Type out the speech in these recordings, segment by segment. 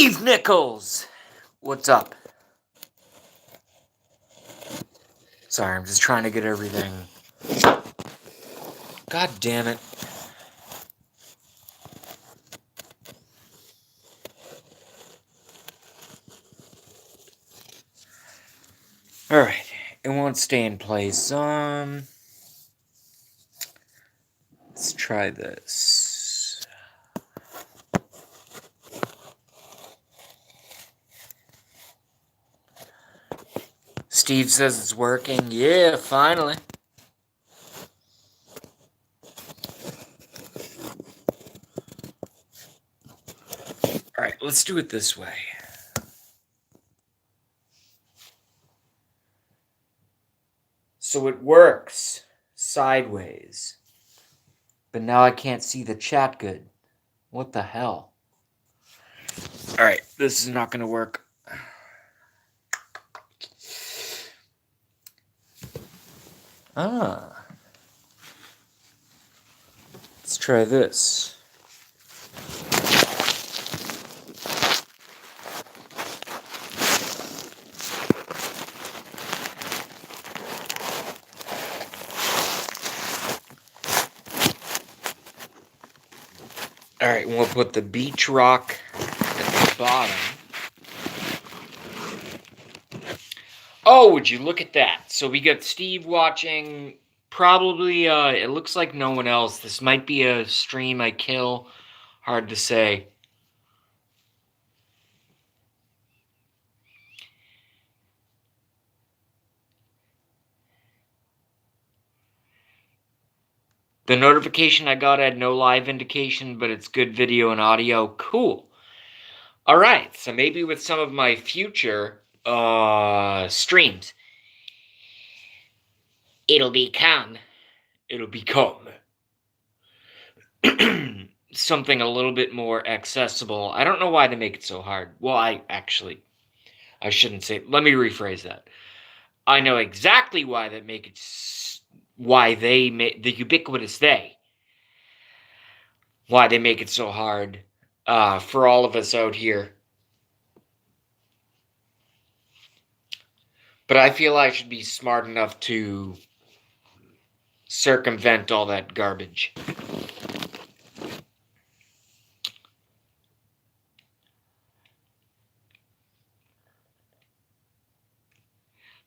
Steve Nichols! What's up? Sorry, I'm just trying to get everything. God damn it. Alright, it won't stay in place. Let's try this. Steve says it's working. Yeah, finally. Alright, let's do it this way. So it works sideways. But now I can't see the chat good. What the hell? Alright, this is not going to work. Let's try this. Alright, we'll put the beach rock at the bottom. Oh, would you look at that? So we got Steve watching. Probably, it looks like no one else. This might be a stream I kill. Hard to say. The notification I got had no live indication, but it's good video and audio. Cool. All right, so maybe with some of my future streams, it'll become something a little bit more accessible. I don't know why they make it so hard. Well, I shouldn't say. Let me rephrase that. I know exactly why they make it. Why they make the ubiquitous they. Why they make it so hard for all of us out here. But I feel I should be smart enough to circumvent all that garbage.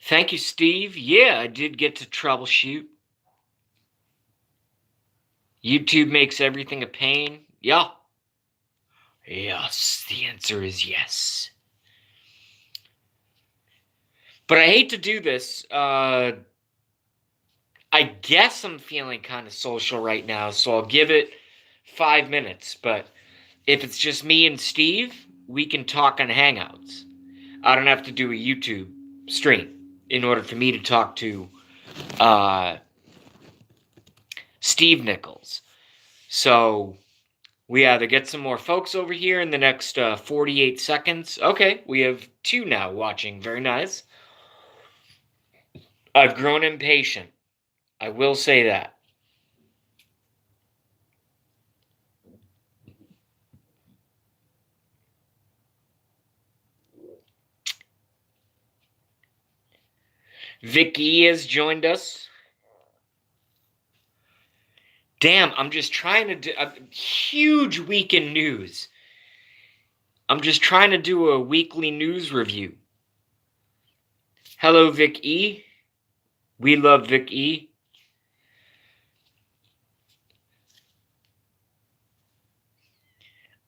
Thank you, Steve. Yeah, I did get to troubleshoot. YouTube makes everything a pain. Yeah. Yes, the answer is yes. But I hate to do this. I guess I'm feeling kind of social right now, so I'll give it 5 minutes. But if it's just me and Steve, we can talk on Hangouts. I don't have to do a YouTube stream in order for me to talk to Steve Nichols. So we either get some more folks over here in the next 48 seconds. Okay, we have 2 now watching. Very nice. I've grown impatient. I will say that. Vicky has joined us. Damn, I'm just trying to do a huge week in news. I'm just trying to do a weekly news review. Hello, Vic E. We love Vic E.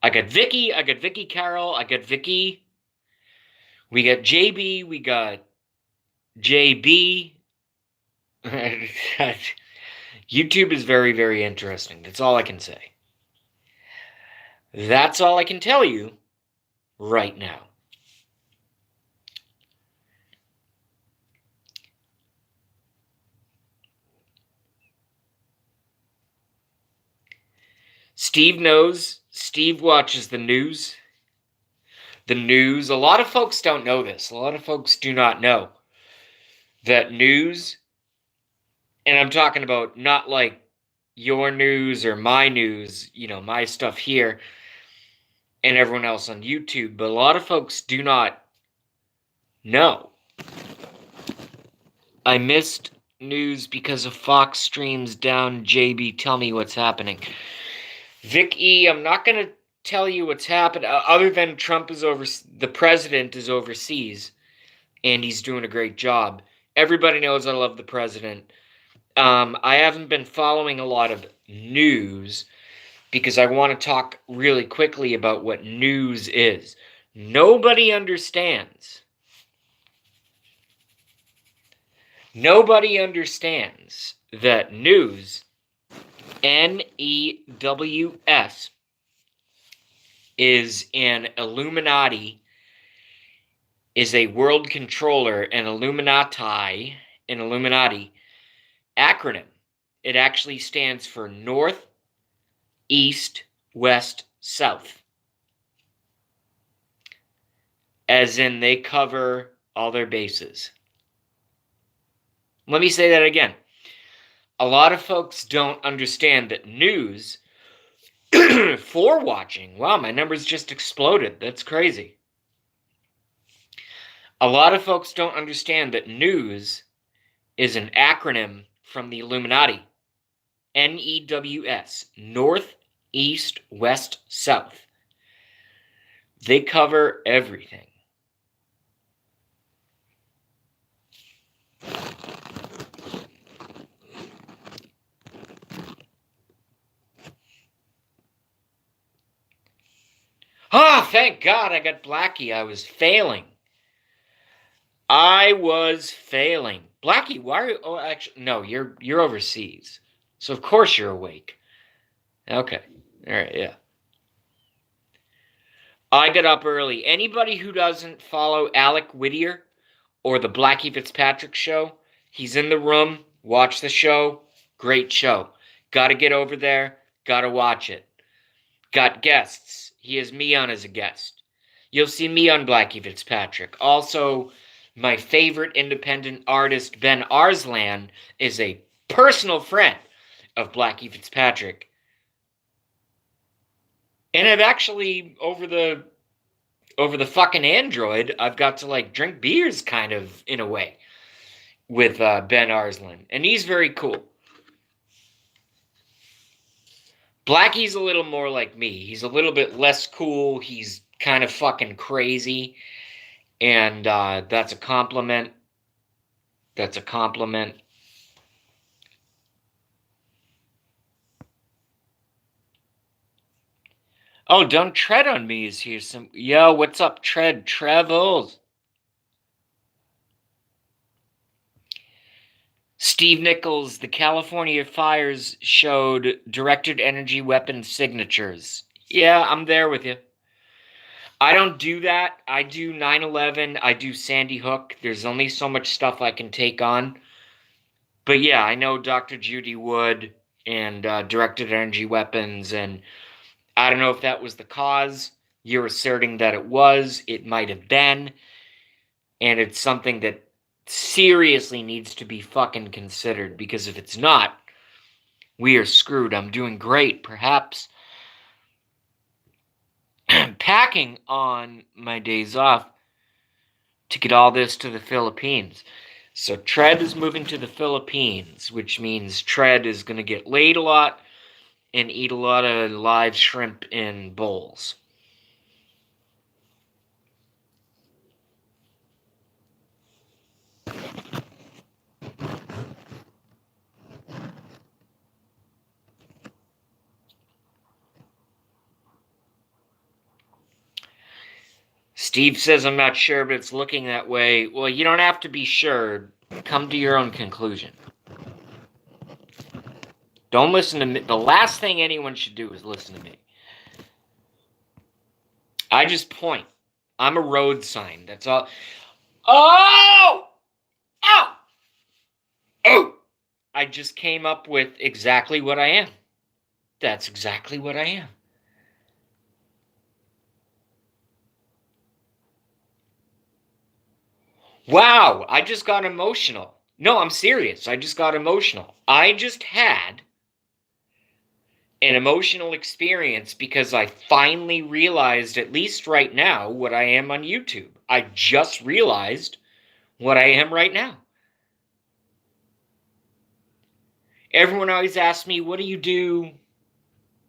I got Vicky Carroll, I got Vicky. We got JB, we got JB. YouTube is very, very interesting. That's all I can say. That's all I can tell you right now. Steve knows. Steve watches the news. The news. A lot of folks don't know this. A lot of folks do not know that news, and I'm talking about not like your news or my news, my stuff here. and everyone else on YouTube, but a lot of folks do not know. I missed news because of Fox streams down. JB, tell me what's happening. Vic E, I'm not going to tell you what's happened other than the president is overseas and he's doing a great job. Everybody knows I love the president. I haven't been following a lot of news because I want to talk really quickly about what news is. Nobody understands. Nobody understands that news, N-E-W-S, is an Illuminati, is a world controller, an Illuminati acronym. It actually stands for North, East, West, South. As in, they cover all their bases. Let me say that again. A lot of folks don't understand that news for watching. Wow, my numbers just exploded. That's crazy. A lot of folks don't understand that news is an acronym from the Illuminati. N-E-W-S. North, East, West, South. They cover everything. Ah, thank God I got Blackie. I was failing. Blackie, why are you... Oh, actually, no, you're overseas. So of course you're awake. Okay. All right, yeah. I got up early. Anybody who doesn't follow Alec Whittier or the Blackie Fitzpatrick show, he's in the room. Watch the show. Great show. Got to get over there. Got to watch it. Got guests. He has me on as a guest. You'll see me on Blackie Fitzpatrick. Also, my favorite independent artist, Ben Arslan, is a personal friend of Blackie Fitzpatrick. And I've actually, over the fucking Android, I've got to like drink beers kind of in a way with Ben Arslan. And he's very cool. Blackie's a little more like me. He's a little bit less cool. He's kind of fucking crazy. And that's a compliment. That's a compliment. Oh, don't tread on me is here. Yo, what's up, Tread Travels? Steve Nichols, the California fires showed directed energy weapon signatures. Yeah, I'm there with you. I don't do that. I do 9/11. I do Sandy Hook. There's only so much stuff I can take on. But yeah, I know Dr. Judy Wood and directed energy weapons. And I don't know if that was the cause. You're asserting that it was. It might have been. And it's something that seriously needs to be fucking considered, because if it's not, we are screwed. I'm doing great. Perhaps packing on my days off to get all this to the Philippines. So Tread is moving to the Philippines, which means Tread is going to get laid a lot and eat a lot of live shrimp in bowls. Steve says, I'm not sure, but it's looking that way. Well, you don't have to be sure. Come to your own conclusion. Don't listen to me. The last thing anyone should do is listen to me. I just point. I'm a road sign. That's all. Oh! Oh! Oh! I just came up with exactly what I am. That's exactly what I am. Wow, I just got emotional. No, I'm serious. I just got emotional. I just had an an emotional experience because I finally realized, at least right now, what I am on YouTube. I just realized what I am right now. Everyone always asks me, what do you do?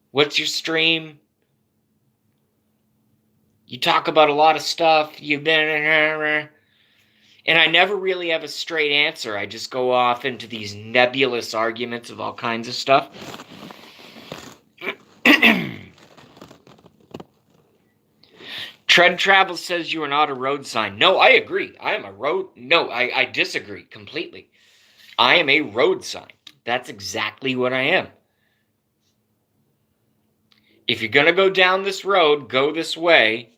What's your stream? You talk about a lot of stuff. You've been... And I never really have a straight answer. I just go off into these nebulous arguments of all kinds of stuff. Tread Travel says you are not a road sign. No, I agree. I am a road... No, I disagree completely. I am a road sign. That's exactly what I am. If you're going to go down this road, go this way.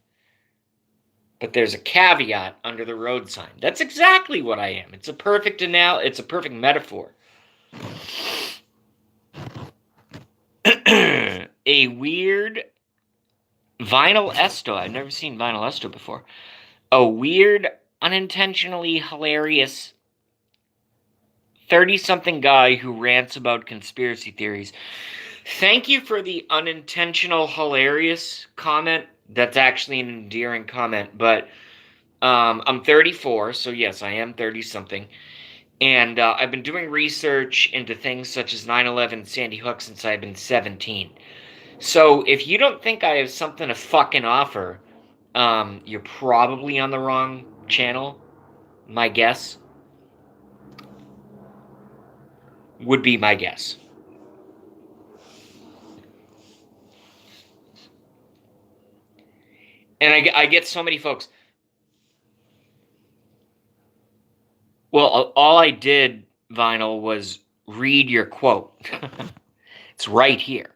But there's a caveat under the road sign. That's exactly what I am. It's a perfect it's a perfect metaphor. A weird vinyl esto. I've never seen vinyl esto before. A weird, unintentionally hilarious 30-something guy who rants about conspiracy theories. Thank you for the unintentional hilarious comment. That's actually an endearing comment, but I'm 34, so yes, I am 30-something. And I've been doing research into things such as 9/11, Sandy Hook since I've been 17. So if you don't think I have something to fucking offer, you're probably on the wrong channel. My guess would be my guess. And I get so many folks. Well, all I did, Vinyl, was read your quote. It's right here.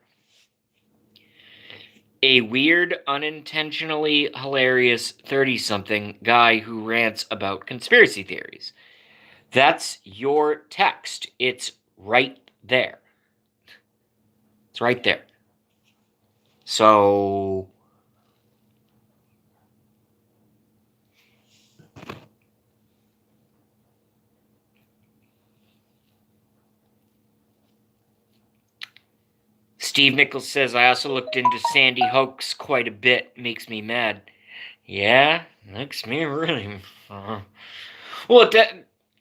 A weird, unintentionally hilarious 30-something guy who rants about conspiracy theories. That's your text. It's right there. It's right there. So... Steve Nichols says, I also looked into Sandy Hoax quite a bit. Makes me mad. Yeah, makes me really... Well,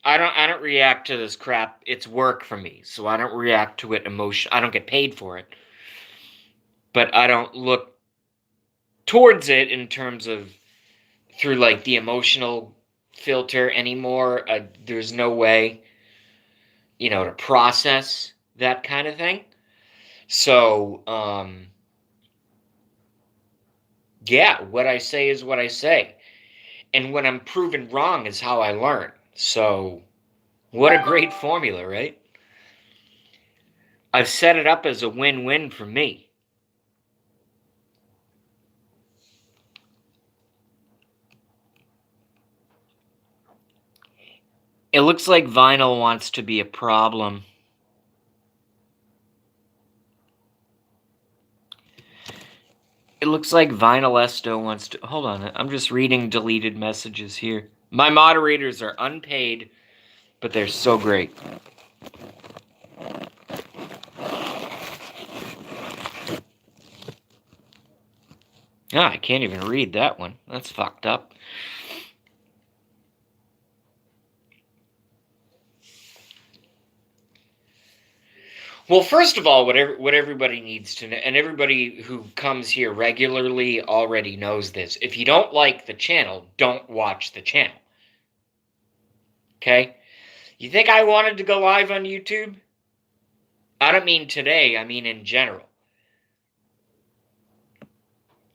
I don't react to this crap. It's work for me, so I don't react to it I don't get paid for it. But I don't look towards it in terms of through like the emotional filter anymore. There's no way, to process that kind of thing. So, yeah, what I say is what I say. And when I'm proven wrong is how I learn. So, what a great formula, right? I've set it up as a win-win for me. It looks like Vinyl wants to be a problem. It looks like Vinyl Esto wants to... Hold on, I'm just reading deleted messages here. My moderators are unpaid, but they're so great. I can't even read that one. That's fucked up. Well, first of all, what everybody needs to know, and everybody who comes here regularly already knows this, if you don't like the channel, don't watch the channel. Okay? You think I wanted to go live on YouTube? I don't mean today, I mean in general.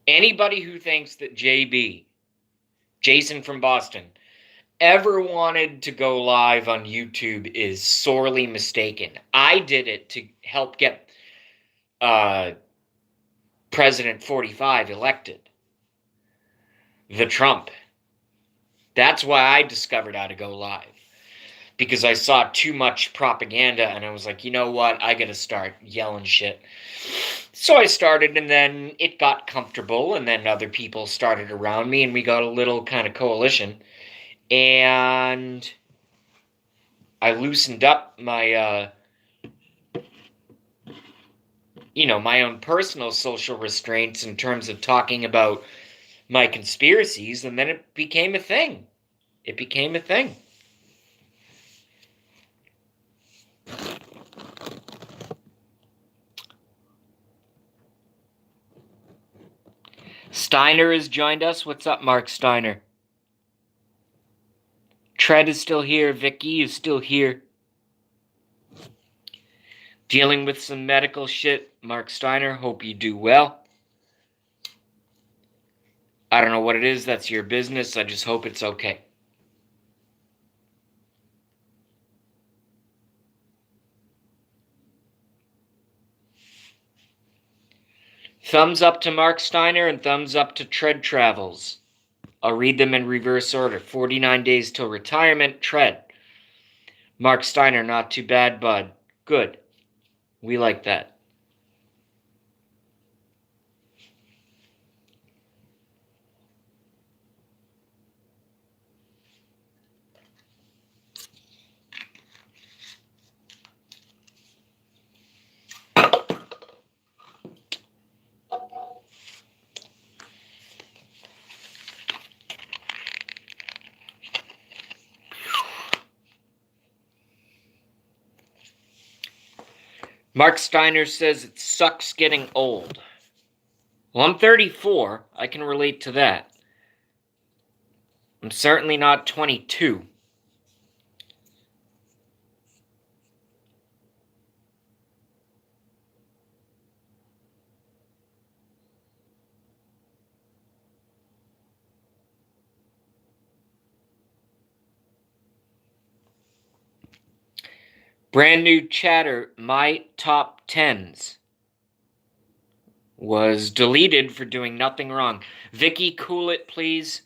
Anybody who thinks that Jason from Boston, ever wanted to go live on YouTube is sorely mistaken. I did it to help get President 45 elected. The Trump. That's why I discovered how to go live. Because I saw too much propaganda and I was like, you know what? I gotta start yelling shit. So I started, and then it got comfortable, and then other people started around me, and we got a little kind of coalition. And I loosened up my my own personal social restraints in terms of talking about my conspiracies, and then it became a thing. It became a thing. Steiner has joined us. What's up, Mark Steiner? Tread is still here. Vicky is still here. Dealing with some medical shit. Mark Steiner, hope you do well. I don't know what it is. That's your business. I just hope it's okay. Thumbs up to Mark Steiner and thumbs up to Tread Travels. I'll read them in reverse order. 49 days till retirement. Tread. Mark Steiner, not too bad, bud. Good. We like that. Mark Steiner says it sucks getting old. Well, I'm 34. I can relate to that. I'm certainly not 22. Brand new chatter, my top 10s was deleted for doing nothing wrong. Vicky, cool it, please.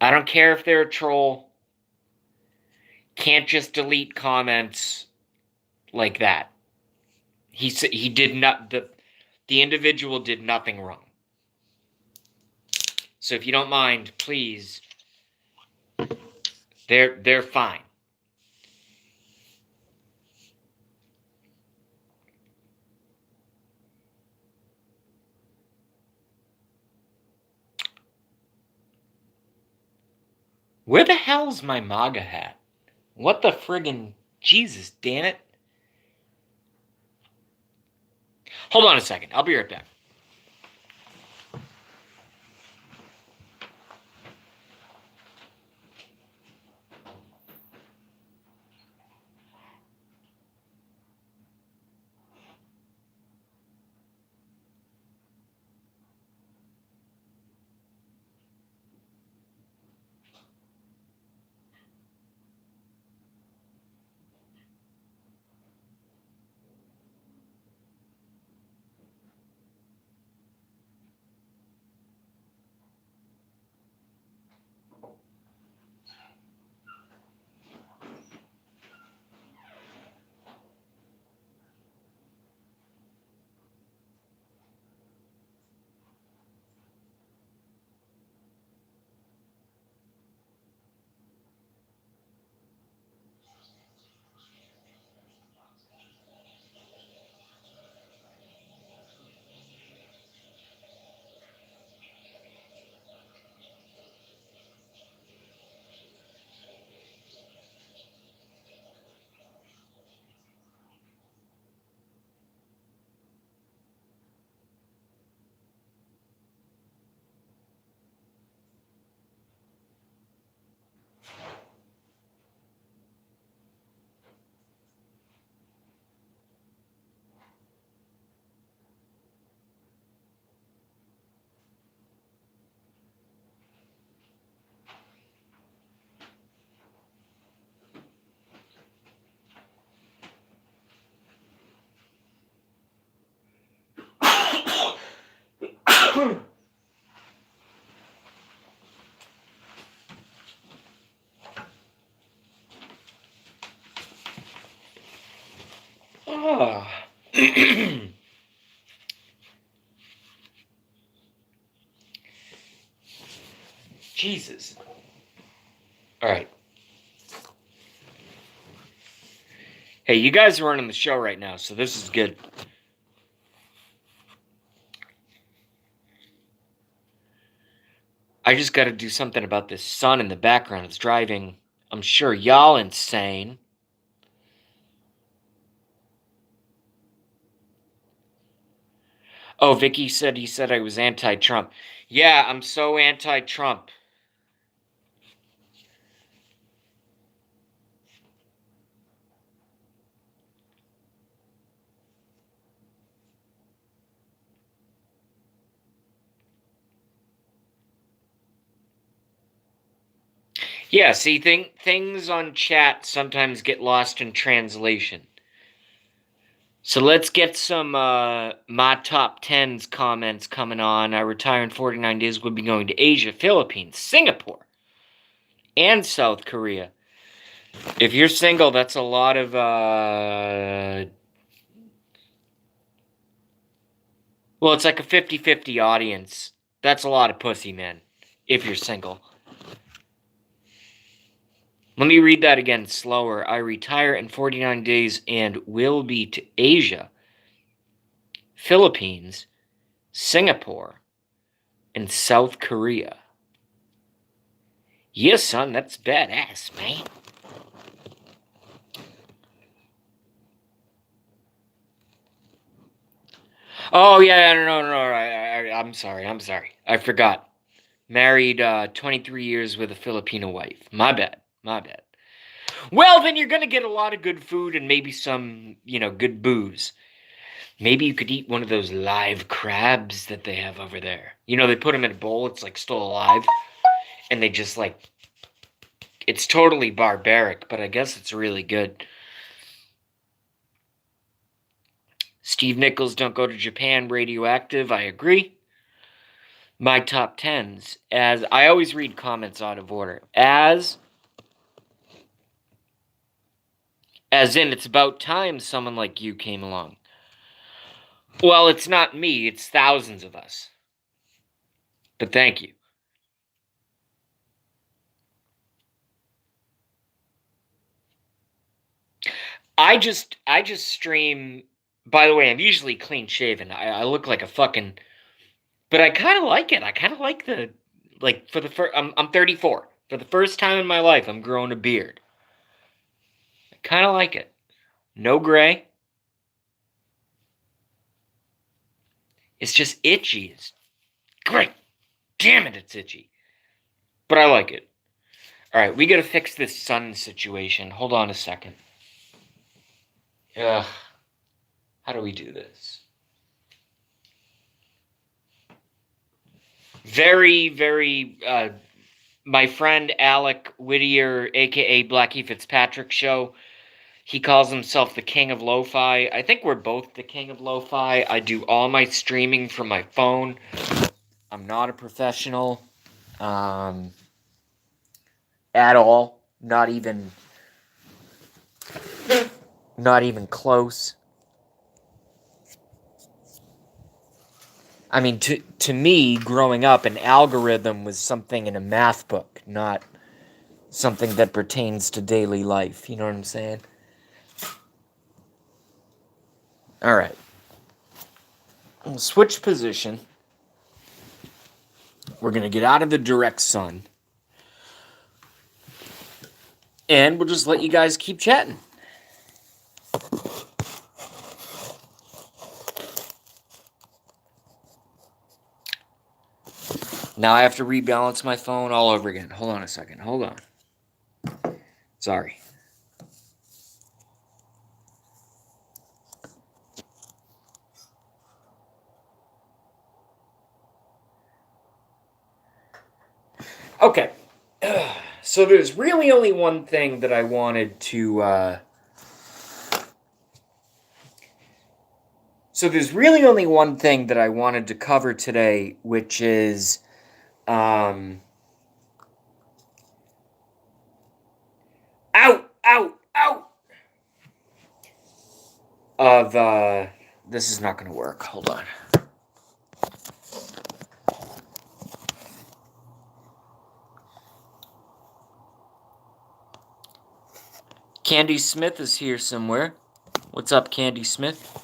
I don't care if they're a troll. Can't just delete comments like that. He did not, the individual did nothing wrong. So if you don't mind, please, they're fine. Where the hell's my MAGA hat? What the friggin' Jesus, damn it. Hold on a second. I'll be right back. Oh. Jesus. All right. Hey, you guys are running the show right now, so this is good. I just got to do something about this sun in the background. It's driving, I'm sure, y'all insane. Oh, Vicky said he said I was anti-Trump. Yeah, I'm so anti-Trump. Yeah, see, things on chat sometimes get lost in translation. So let's get some my top 10s comments coming on. I retire in 49 days. We'll be going to Asia, Philippines, Singapore, and South Korea. If you're single, that's a lot of well, it's like a 50-50 audience. That's a lot of pussy, man, if you're single. Let me read that again slower. I retire in 49 days and will be to Asia, Philippines, Singapore, and South Korea. Yeah, son, that's badass, man. Oh, yeah, no, I'm sorry, I forgot. Married 23 years with a Filipino wife. My bad. Well, then you're gonna get a lot of good food and maybe some, good booze. Maybe you could eat one of those live crabs that they have over there. They put them in a bowl, it's like still alive, and they just it's totally barbaric, but I guess it's really good. Steve Nichols, don't go to Japan, radioactive, I agree. My top 10s, as I always read comments out of order, as in it's about time someone like you came along. Well, it's not me, it's thousands of us. But thank you. I just stream. By the way, I'm usually clean shaven. I look like a fucking, but I kind of like it. I kind of like for the first. I'm 34. For the first time in my life, I'm growing a beard. I kind of like it. No gray. It's just itchy. It's great. Damn it, it's itchy. But I like it. All right, we gotta fix this sun situation. Hold on a second. Ugh. How do we do this? Very, very, my friend Alec Whittier, aka Blackie Fitzpatrick Show, he calls himself the king of lo-fi. I think we're both the king of lo-fi. I do all my streaming from my phone. I'm not a professional at all. Not even close. I mean, to me, growing up, an algorithm was something in a math book, not something that pertains to daily life. You know what I'm saying? All right. We'll switch position. We're going to get out of the direct sun. And we'll just let you guys keep chatting. Now I have to rebalance my phone all over again. Hold on a second. Hold on. Sorry. Okay. So there's really only one thing that I wanted to... So there's really only one thing that I wanted to cover today, which is... Out! Of, this is not going to work. Hold on. Candy Smith is here somewhere. What's up, Candy Smith?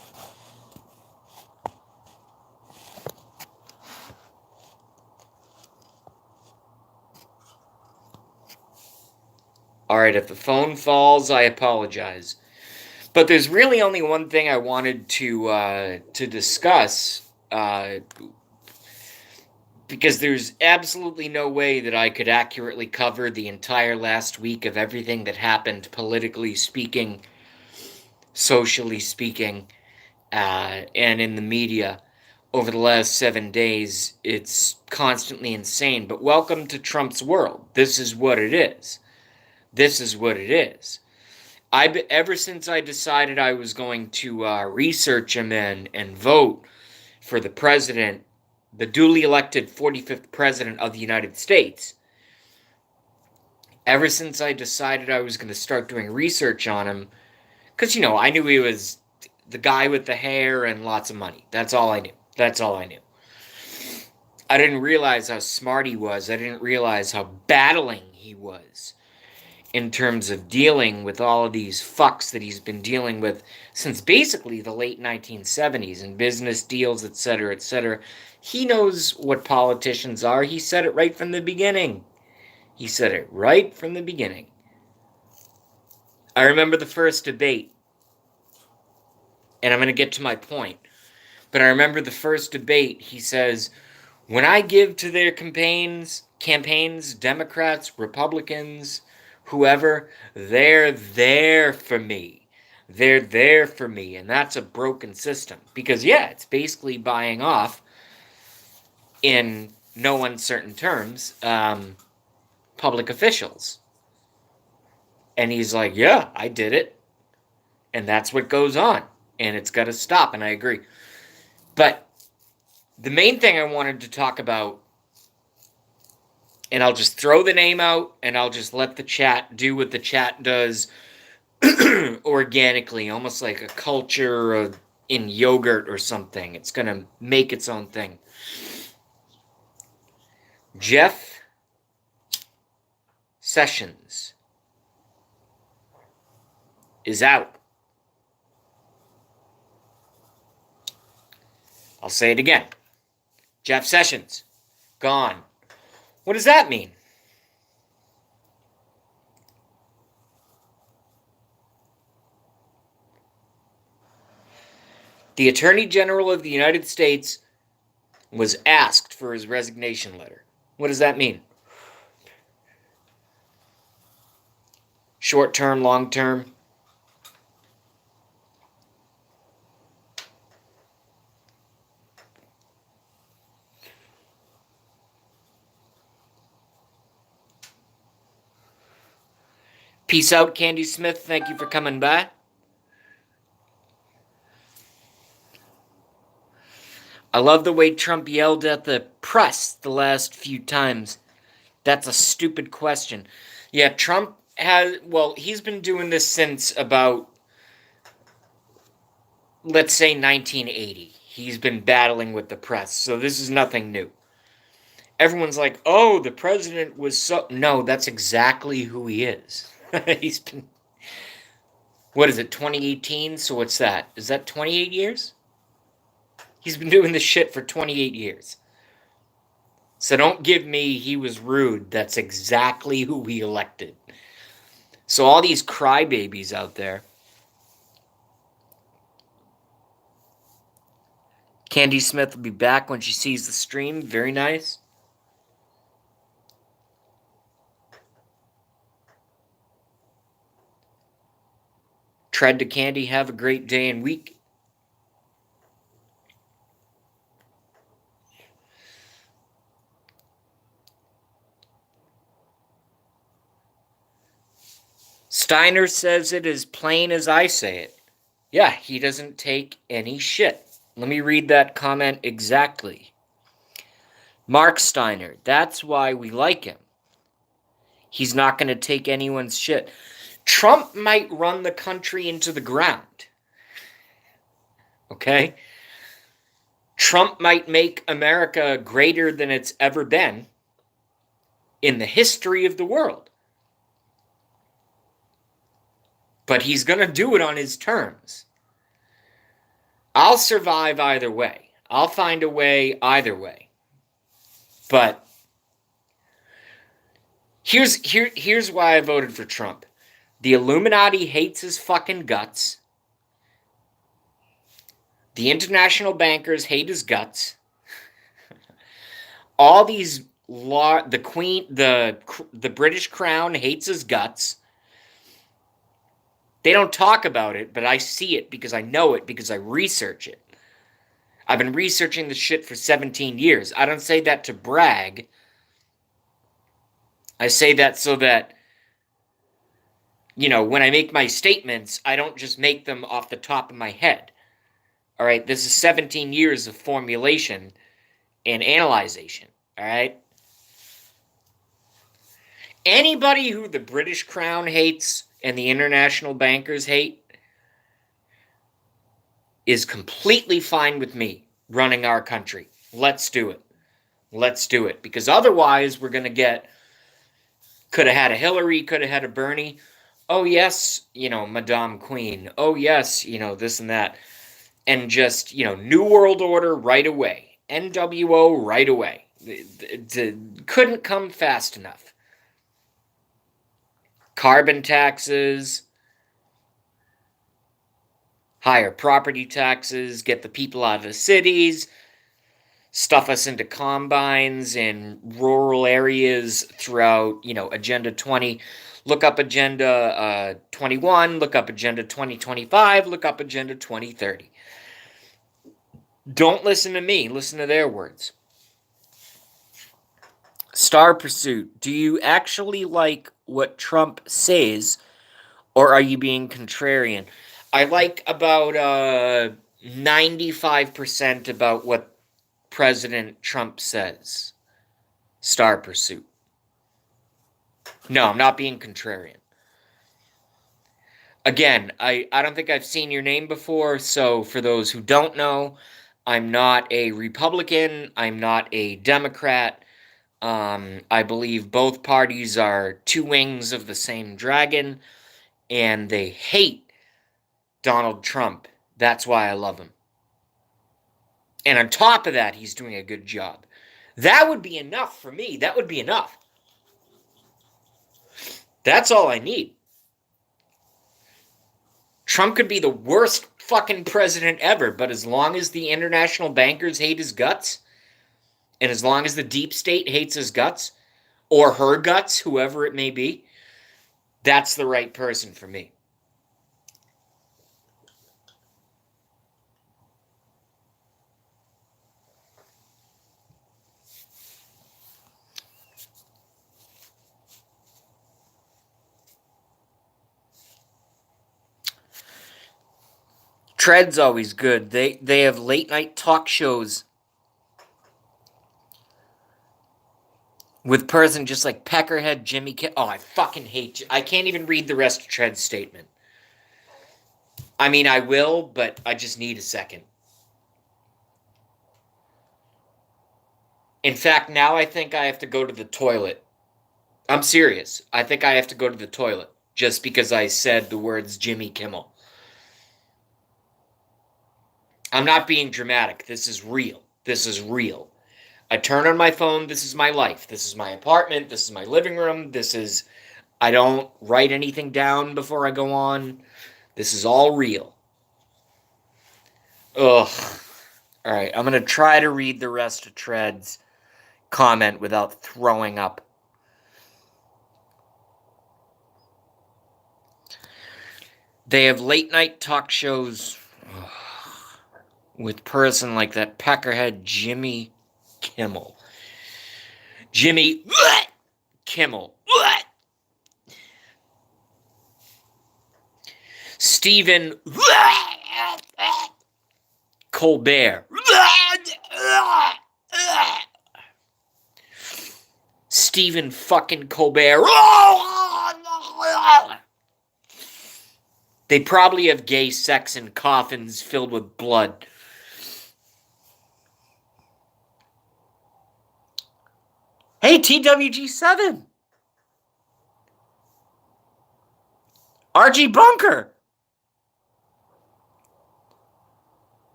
Alright, if the phone falls, I apologize. But there's really only one thing I wanted to discuss, because there's absolutely no way that I could accurately cover the entire last week of everything that happened, politically speaking, socially speaking, and in the media over the last 7 days. It's constantly insane. But welcome to Trump's world. This is what it is. This is what it is. Ever since I decided I was going to research him and vote for the president, the duly elected 45th president of the United States, ever since I decided I was going to start doing research on him, because, I knew he was the guy with the hair and lots of money. That's all I knew. That's all I knew. I didn't realize how smart he was. I didn't realize how battling he was in terms of dealing with all of these fucks that he's been dealing with since basically the late 1970s in business deals, etc., etc. He knows what politicians are. He said it right from the beginning. He said it right from the beginning. I remember the first debate, and I'm going to get to my point, but I remember the first debate. He says, when I give to their campaigns, Democrats, Republicans, whoever, they're there for me. They're there for me. And that's a broken system. Because, yeah, it's basically buying off, in no uncertain terms, public officials. And he's like, yeah, I did it. And that's what goes on. And it's got to stop. And I agree. But the main thing I wanted to talk about, and I'll just throw the name out, and I'll just let the chat do what the chat does organically, almost like a culture in yogurt or something. It's going to make its own thing. Jeff Sessions is out. I'll say it again. Jeff Sessions, gone. What does that mean? The Attorney General of the United States was asked for his resignation letter. What does that mean? Short term, long term? Peace out, Candy Smith. Thank you for coming by. I love the way Trump yelled at the press the last few times. That's a stupid question. Yeah, Trump he's been doing this since about, let's say, 1980. He's been battling with the press, so this is nothing new. Everyone's like, oh, the president was so... No, that's exactly who he is. He's been... What is it, 2018? So what's that? Is that 28 years? He's been doing this shit for 28 years. So don't give me he was rude. That's exactly who we elected. So all these crybabies out there. Candy Smith will be back when she sees the stream. Very nice. Tread to Candy. Have a great day and week. Steiner says it as plain as I say it. Yeah, he doesn't take any shit. Let me read that comment exactly. Mark Steiner, that's why we like him. He's not going to take anyone's shit. Trump might run the country into the ground. Okay? Trump might make America greater than it's ever been in the history of the world. But he's going to do it on his terms. I'll survive either way. I'll find a way either way. But here's why I voted for Trump. The Illuminati hates his fucking guts. The international bankers hate his guts. All these the British Crown hates his guts. They don't talk about it, but I see it because I know it because I research it. I've been researching this shit for 17 years. I don't say that to brag. I say that so that, when I make my statements, I don't just make them off the top of my head. All right, this is 17 years of formulation and analyzation. All right? Anybody who the British Crown hates and the international bankers hate is completely fine with me running our country. Let's do it. Let's do it. Because otherwise, we're going to get, could have had a Hillary, could have had a Bernie. Oh, yes, Madame Queen. Oh, yes, this and that. And just, New World Order right away. NWO right away. Couldn't come fast enough. Carbon taxes, higher property taxes, get the people out of the cities, stuff us into combines in rural areas throughout, Agenda 20. Look up Agenda 21, look up Agenda 2025, look up Agenda 2030. Don't listen to me, listen to their words. Star Pursuit, do you actually like what Trump says, or are you being contrarian? I like about 95% about what President Trump says. Star Pursuit. No, I'm not being contrarian. Again, I don't think I've seen your name before, so for those who don't know, I'm not a Republican, I'm not a Democrat. I believe both parties are two wings of the same dragon, and they hate Donald Trump. That's why I love him. And on top of that, he's doing a good job. That would be enough for me. That would be enough. That's all I need. Trump could be the worst fucking president ever, but as long as the international bankers hate his guts, and as long as the deep state hates his guts, or her guts, whoever it may be, that's the right person for me. Tread's always good. They have late night talk shows with person just like Peckerhead, Jimmy Oh, I fucking hate you. I can't even read the rest of Tread's statement. I mean, I will, but I just need a second. In fact, now I think I have to go to the toilet. I'm serious. I think I have to go to the toilet just because I said the words Jimmy Kimmel. I'm not being dramatic. This is real. This is real. I turn on my phone. This is my life. This is my apartment. This is my living room. I don't write anything down before I go on. This is all real. Ugh. All right. I'm going to try to read the rest of Tread's comment without throwing up. They have late night talk shows with person like that Peckerhead Jimmy Kimmel. Jimmy Kimmel. Stephen Colbert. Stephen fucking Colbert. They probably have gay sex in coffins filled with blood. Hey, TWG7. RG Bunker!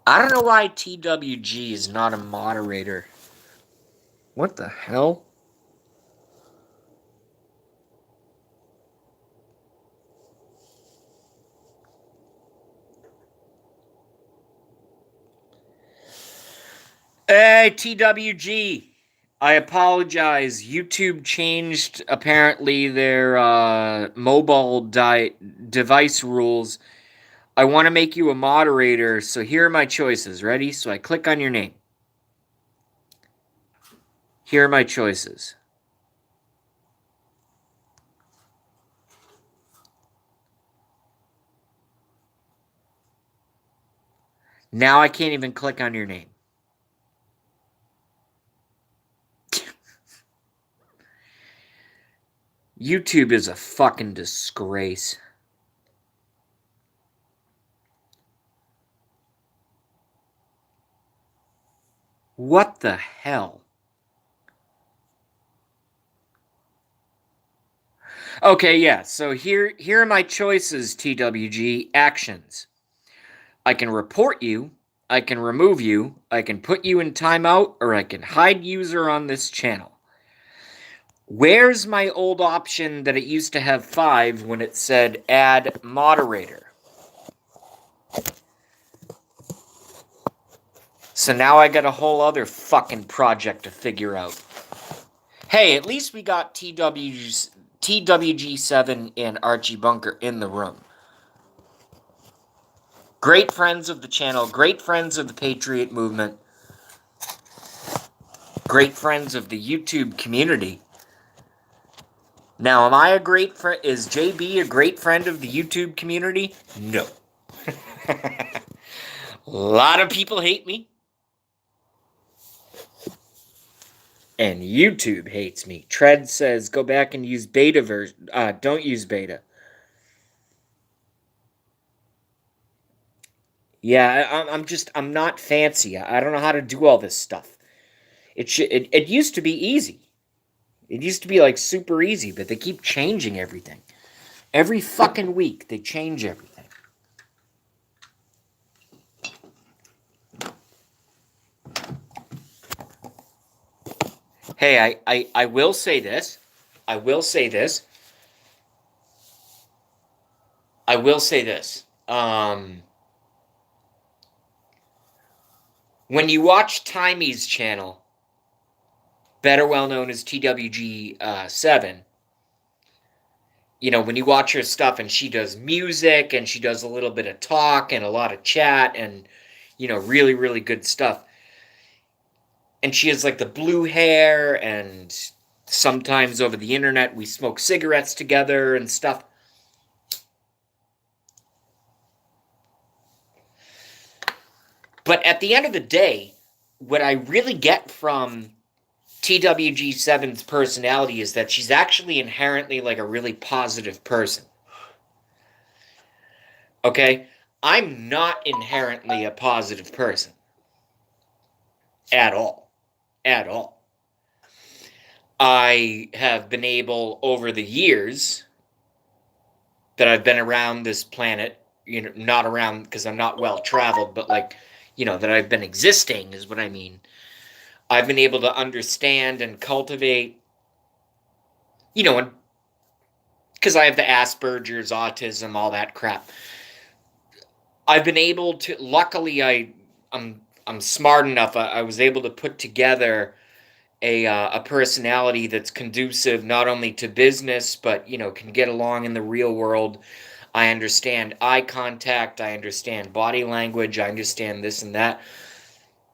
I don't know why TWG is not a moderator. What the hell? Hey, TWG. I apologize. YouTube changed, apparently, their mobile device rules. I want to make you a moderator, so here are my choices. Ready? So I click on your name. Here are my choices. Now I can't even click on your name. YouTube is a fucking disgrace. What the hell? Okay, yeah, so here are my choices, TWG. Actions. I can report you, I can remove you, I can put you in timeout, or I can hide user on this channel. Where's my old option that it used to have 5 when it said add moderator? So now I got a whole other fucking project to figure out. Hey, at least we got TWG7 and Archie Bunker in the room. Great friends of the channel, great friends of the Patriot movement, great friends of the YouTube community. Now, am I a great friend? Is JB a great friend of the YouTube community? No. A lot of people hate me. And YouTube hates me. Tread says, go back and use beta version. Don't use beta. Yeah, I'm not fancy. I don't know how to do all this stuff. It used to be easy. It used to be like super easy, but they keep changing everything. Every fucking week, they change everything. Hey, I will say this. I will say this. I will say this. When you watch Timey's channel, better well known as TWG7, you know, when you watch her stuff and she does music and she does a little bit of talk and a lot of chat and, you know, really, really good stuff. And she has like the blue hair, and sometimes over the internet we smoke cigarettes together and stuff. But at the end of the day, what I really get from TWG7's personality is that she's actually inherently like a really positive person. Okay? I'm not inherently a positive person. At all. At all. I have been able, over the years that I've been around this planet, you know, not around because I'm not well traveled, but like, you know, that I've been existing is what I mean. I've been able to understand and cultivate, you know, because I have the Asperger's, autism, all that crap. I've been able to, luckily, I'm smart enough. I was able to put together a personality that's conducive not only to business, but, you know, can get along in the real world. I understand eye contact. I understand body language. I understand this and that.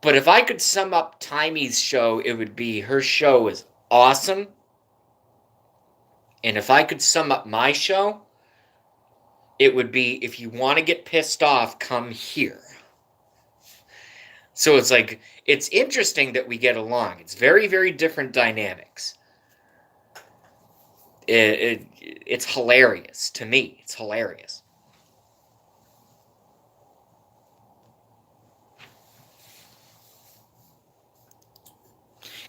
But if I could sum up Timey's show, it would be her show is awesome. And if I could sum up my show, it would be, if you want to get pissed off, come here. So it's like, it's interesting that we get along. It's very, very different dynamics. It's hilarious to me. It's hilarious.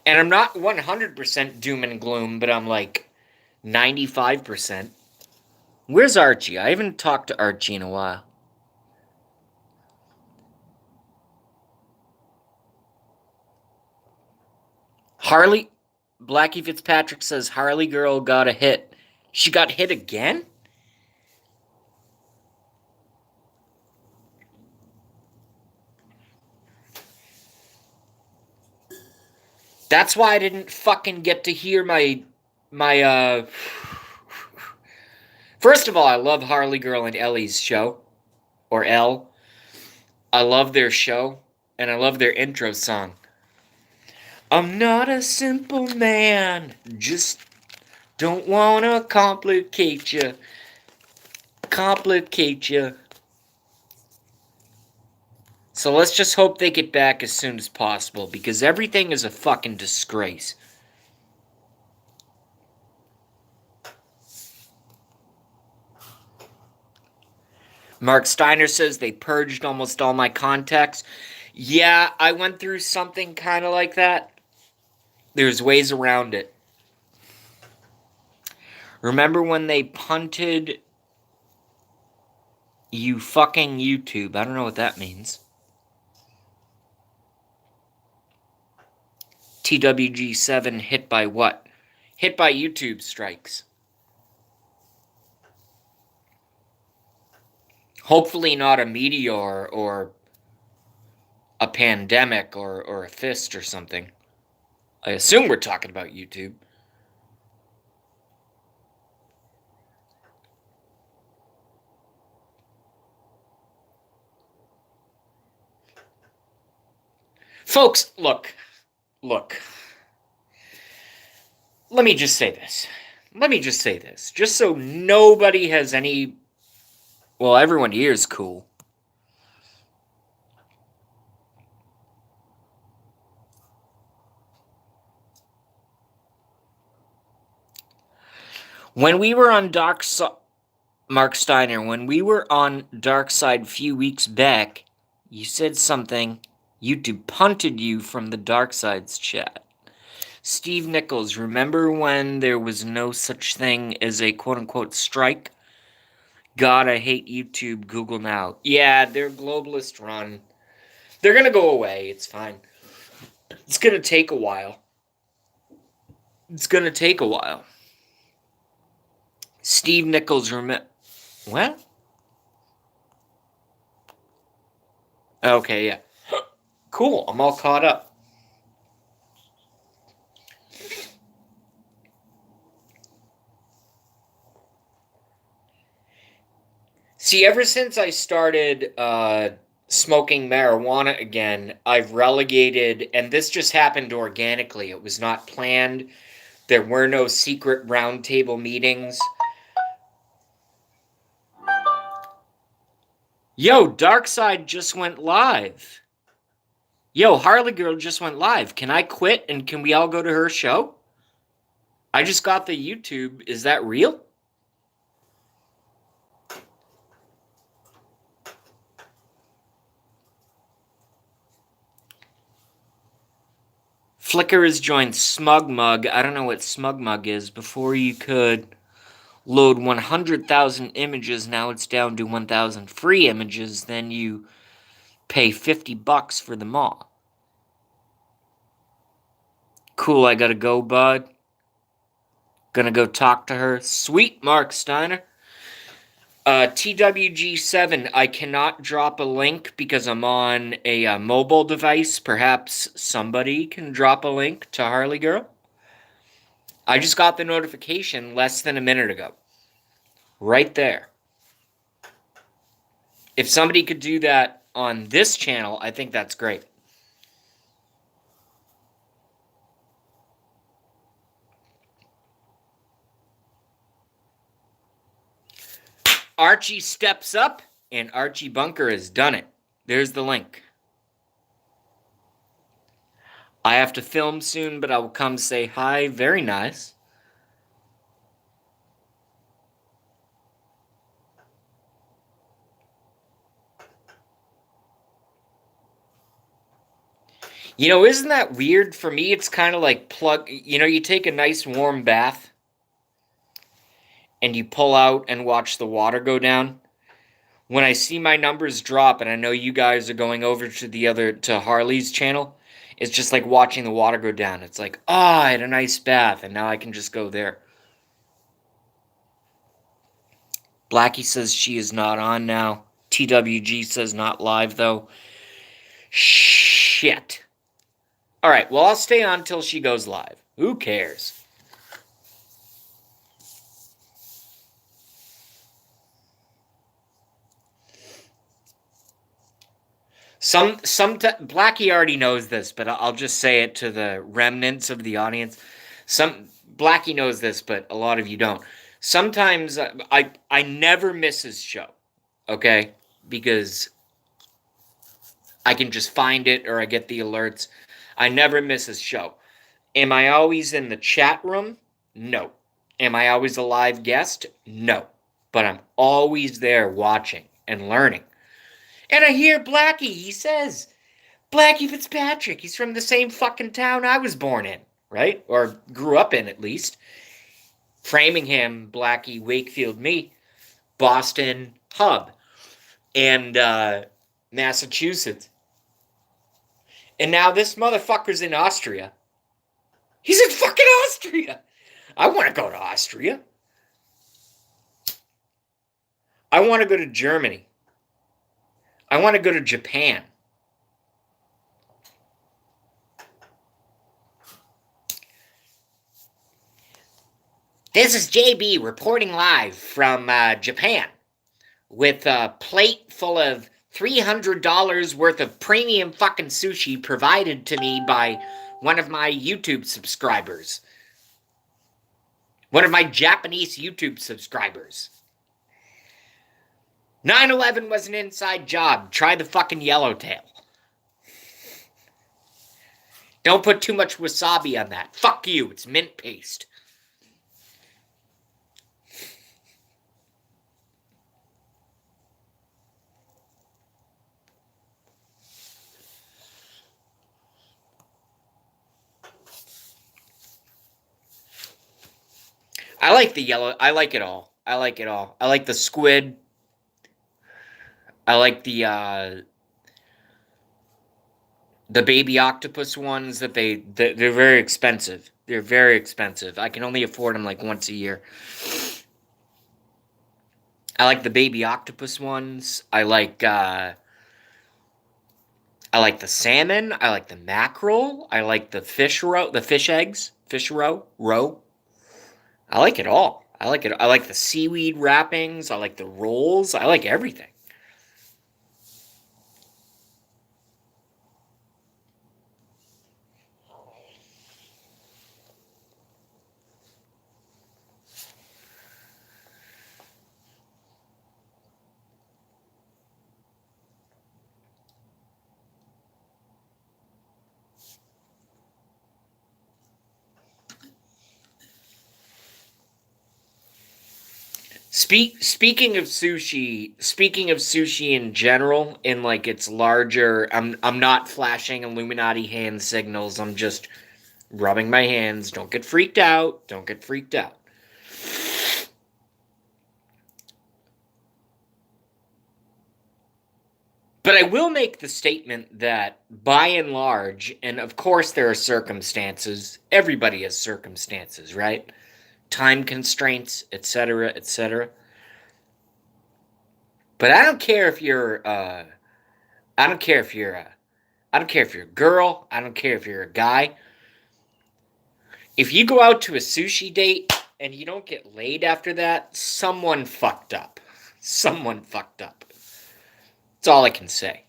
And I'm not 100% doom and gloom, but I'm like 95%. Where's Archie? I haven't talked to Archie in a while. Harley, Blackie Fitzpatrick says Harley girl got a hit. She got hit again? That's why I didn't fucking get to hear my. First of all, I love Harley Girl and Ellie's show. Or Elle. I love their show. And I love their intro song. I'm not a simple man. Just don't wanna complicate you. Complicate you. So let's just hope they get back as soon as possible, because everything is a fucking disgrace. Mark Steiner says they purged almost all my contacts. Yeah, I went through something kind of like that. There's ways around it. Remember when they punted you fucking YouTube? I don't know what that means. TWG7 hit by what? Hit by YouTube strikes. Hopefully not a meteor or a pandemic or a fist or something. I assume we're talking about YouTube. Folks, look. Let me just say this. Just so nobody has any... Well, everyone here is cool. When we were on Mark Steiner, when we were on Dark Side a few weeks back, you said something. YouTube punted you from the Dark Side's chat. Steve Nichols, remember when there was no such thing as a quote-unquote strike? God, I hate YouTube, Google now. Yeah, they're globalist run. They're gonna go away, it's fine. It's gonna take a while. Steve Nichols, what? Okay, yeah. Cool, I'm all caught up. See, ever since I started smoking marijuana again, I've relegated, and this just happened organically. It was not planned. There were no secret roundtable meetings. Yo, Darkside just went live. Yo, Harley Girl just went live. Can I quit and can we all go to her show? I just got the YouTube. Is that real? Flickr has joined SmugMug. I don't know what SmugMug is. Before you could load 100,000 images. Now it's down to 1,000 free images. Then you pay $50 for them all. Cool, I gotta go, bud. Gonna go talk to her. Sweet, Mark Steiner. TWG7, I cannot drop a link because I'm on a mobile device. Perhaps somebody can drop a link to Harley Girl. I just got the notification less than a minute ago. Right there. If somebody could do that on this channel, I think that's great. Archie steps up, and Archie Bunker has done it. There's the link. I have to film soon, but I will come say hi. Very nice. You know, isn't that weird? For me, it's kind of like you take a nice warm bath and you pull out and watch the water go down. When I see my numbers drop and I know you guys are going over to Harley's channel, it's just like watching the water go down. It's like, I had a nice bath and now I can just go there. Blackie says she is not on now. TWG says not live though. Shit. Alright, well, I'll stay on till she goes live. Who cares? Blackie already knows this, but I'll just say it to the remnants of the audience. Blackie knows this, but a lot of you don't. Sometimes I never miss his show, okay? Because I can just find it or I get the alerts. I never miss his show. Am I always in the chat room? No. Am I always a live guest? No. But I'm always there watching and learning. And I hear Blackie, he says, Blackie Fitzpatrick, he's from the same fucking town I was born in, right? Or grew up in, at least. Framingham, Blackie, Wakefield, me, Boston, Hub, and Massachusetts. And now this motherfucker's in Austria. He's in fucking Austria. I want to go to Austria. I want to go to Germany. I want to go to Japan. This is JB reporting live from Japan with a plate full of $300 worth of premium fucking sushi provided to me by one of my YouTube subscribers. One of my Japanese YouTube subscribers. 9/11 was an inside job. Try the fucking yellowtail. Don't put too much wasabi on that. Fuck you, it's mint paste. I like the yellow. I like it all. I like it all. I like the squid. I like the baby octopus ones that they're very expensive. They're very expensive. I can only afford them like once a year. I like the baby octopus ones. I like the salmon. I like the mackerel. I like the fish eggs. Fish roe. I like it all. I like it. I like the seaweed wrappings. I like the rolls. I like everything. Speaking of sushi in general, in like its larger, I'm not flashing Illuminati hand signals. I'm just rubbing my hands. Don't get freaked out. Don't get freaked out. But I will make the statement that by and large, and of course there are circumstances, everybody has circumstances, right? Time constraints, etc., etc. But I don't care if you're I don't care if you're I don't care if you're a girl, I don't care if you're a guy. If you go out to a sushi date and you don't get laid after that, someone fucked up. Someone fucked up. That's all I can say.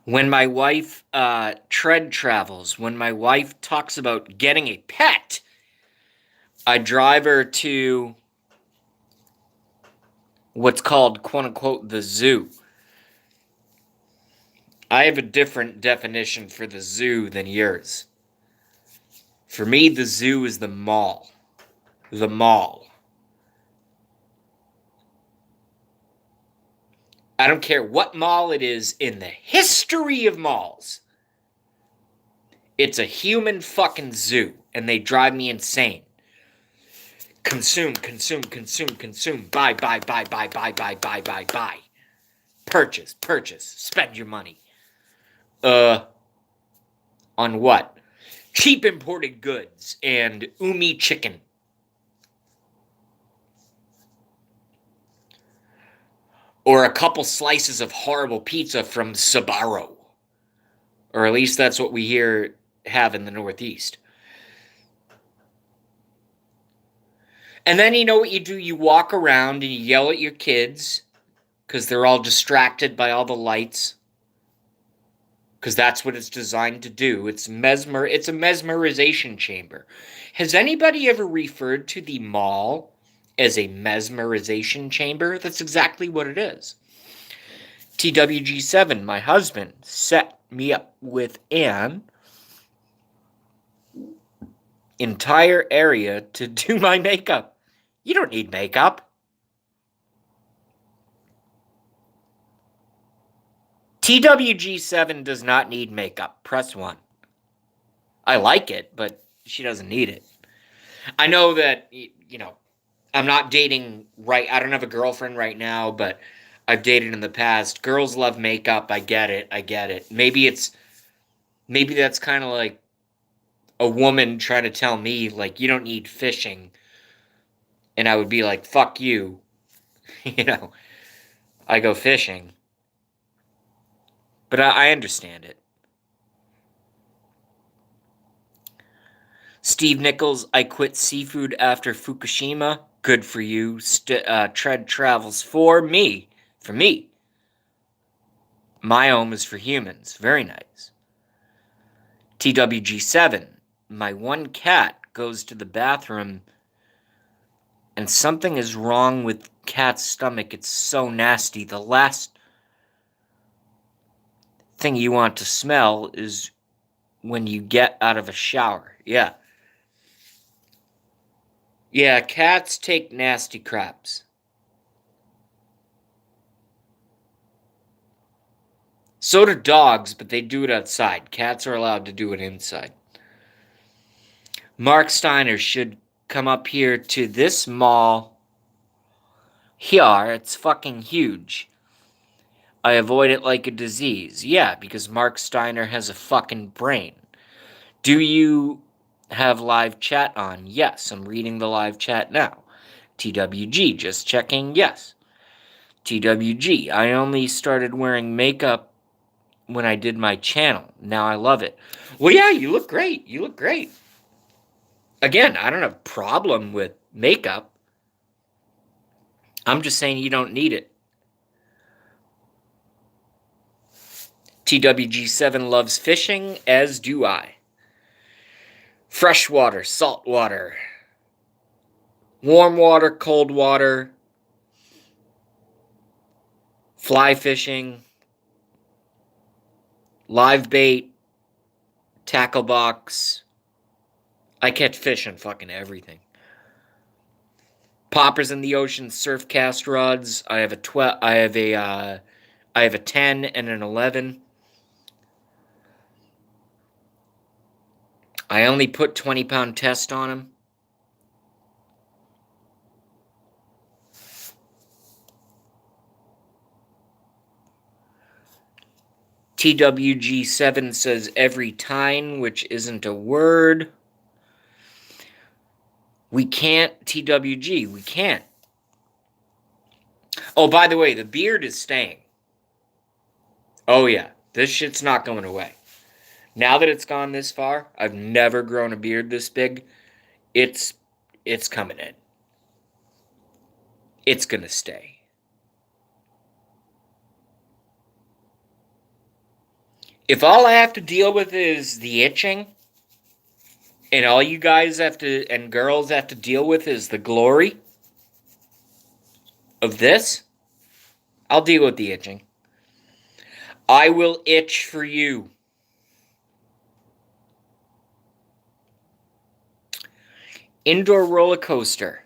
When my wife tread travels, when my wife talks about getting a pet, I drive her to what's called, quote unquote, the zoo. I have a different definition for the zoo than yours. For me, the zoo is the mall. The mall. I don't care what mall it is in the history of malls. It's a human fucking zoo, and they drive me insane. Consume, consume, consume, consume. Buy, buy, buy, buy, buy, buy, buy, buy, buy. Purchase, purchase. Spend your money. On what? Cheap imported goods and umi chicken. Or a couple slices of horrible pizza from Sbarro. Or at least that's what we have in the Northeast. And then you know what you do? You walk around and you yell at your kids because they're all distracted by all the lights. Because that's what it's designed to do. It's a mesmerization chamber. Has anybody ever referred to the mall as a mesmerization chamber? That's exactly what it is. TWG7, my husband, set me up with an entire area to do my makeup. You don't need makeup. TWG7 does not need makeup. Press 1. I like it, but she doesn't need it. I know that, I'm not dating right. I don't have a girlfriend right now, but I've dated in the past. Girls love makeup. I get it. Maybe that's kind of like a woman trying to tell me, like, you don't need fishing. And I would be like, fuck you. I go fishing. But I understand it. Steve Nichols, I quit seafood after Fukushima. Good for you. Tread travels for me. For me. My home is for humans. Very nice. TWG7, my one cat goes to the bathroom and something is wrong with cat's stomach. It's so nasty. The last thing you want to smell is when you get out of a shower. Yeah. Yeah, cats take nasty craps. So do dogs, but they do it outside. Cats are allowed to do it inside. Mark Steiner should come up here to this mall. Here, it's fucking huge. I avoid it like a disease. Yeah, because Mark Steiner has a fucking brain. Do you have live chat on? Yes, I'm reading the live chat now. TWG, just checking, yes. TWG, I only started wearing makeup when I did my channel. Now I love it. Well, yeah, you look great. You look great. Again, I don't have a problem with makeup. I'm just saying you don't need it. TWG7 loves fishing, as do I. Freshwater, saltwater, warm water, cold water, fly fishing, live bait, tackle box. I catch fish on fucking everything. Poppers in the ocean, surf cast rods. I have a 10 and an 11. I only put 20-pound test on them. TWG7 says every time, which isn't a word. We can't, TWG, we can't. Oh, by the way, the beard is staying. Oh, yeah, this shit's not going away. Now that it's gone this far, I've never grown a beard this big. It's coming in. It's gonna stay. If all I have to deal with is the itching, and all you guys and girls have to deal with is the glory of this, I'll deal with the itching. I will itch for you. Indoor roller coaster.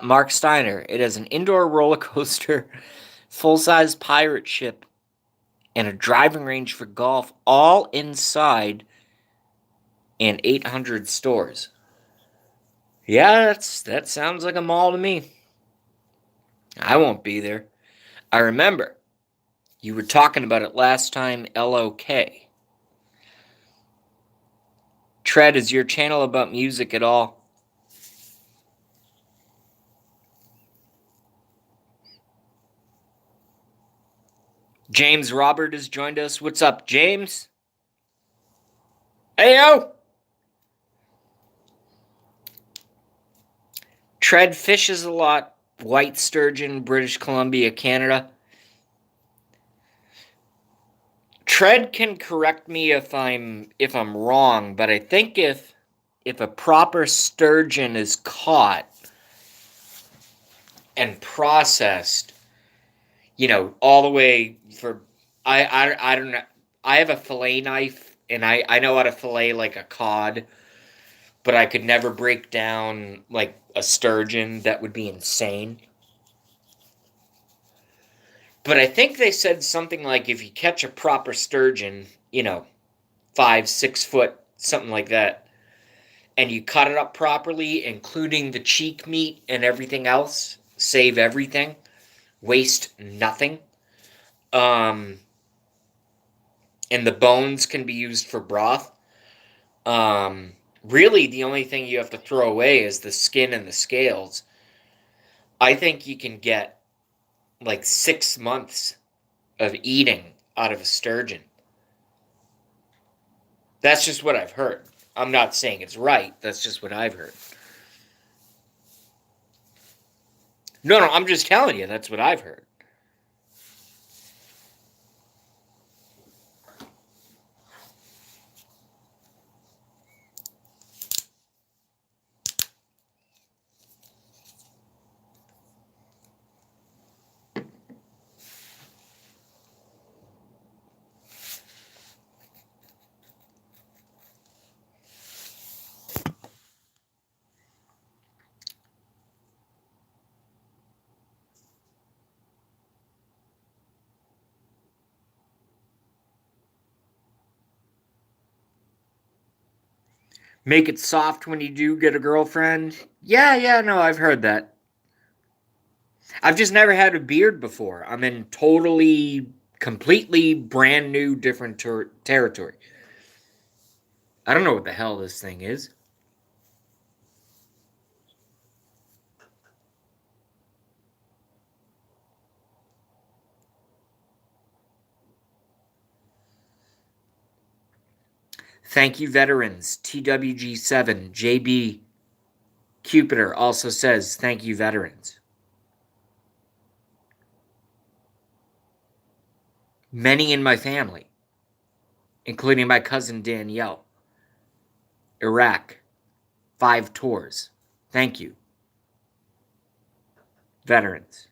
Mark Steiner. It is an indoor roller coaster, full-size pirate ship, and a driving range for golf, all inside and 800 stores. Yeah, that sounds like a mall to me. I won't be there. I remember you were talking about it last time, LOK. Tread, is your channel about music at all? James Robert has joined us. What's up, James? Heyo! Tread fishes a lot. White sturgeon, British Columbia, Canada. Tread can correct me if I'm wrong, but I think if a proper sturgeon is caught and processed, all the way for I don't know. I have a fillet knife and I know how to fillet like a cod, but I could never break down like a sturgeon. That would be insane. But I think they said something like if you catch a proper sturgeon, 5, 6 foot, something like that, and you cut it up properly, including the cheek meat and everything else, save everything, waste nothing. And the bones can be used for broth. Really, the only thing you have to throw away is the skin and the scales. I think you can get like 6 months of eating out of a sturgeon. That's just what I've heard. I'm not saying it's right. That's just what I've heard. No, I'm just telling you. That's what I've heard. Make it soft when you do get a girlfriend. Yeah, no, I've heard that. I've just never had a beard before. I'm in totally, completely brand new, different territory. I don't know what the hell this thing is. Thank you, veterans. TWG7, JB Cupiter also says, thank you, veterans. Many in my family, including my cousin Danielle. Iraq, 5 tours. Thank you, veterans.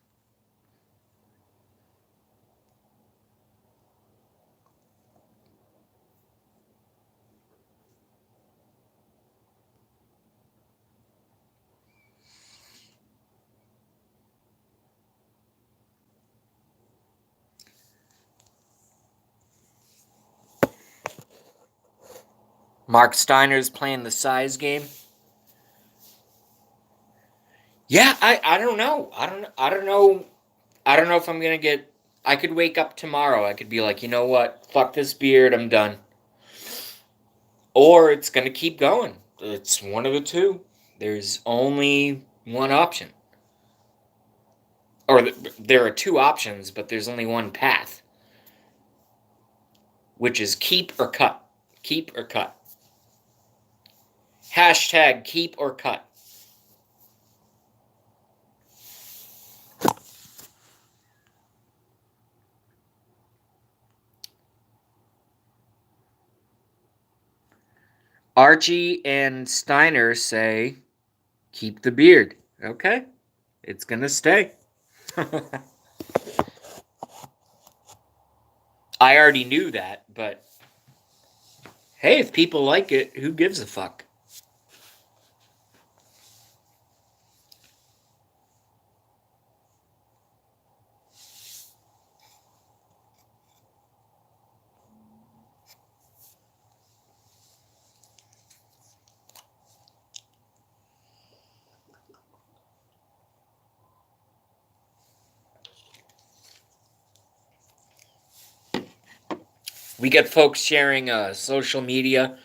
Mark Steiner's playing the size game. Yeah, I don't know. I don't know. I don't know if I'm gonna get. I could wake up tomorrow. I could be like, you know what? Fuck this beard. I'm done. Or it's gonna keep going. It's one of the two. There's only one option. Or there are two options, but there's only one path, which is keep or cut. Keep or cut. Hashtag keep or cut. Archie and Steiner say keep the beard. Okay, it's gonna stay. I already knew that, but hey, if people like it, who gives a fuck? We get folks sharing social media.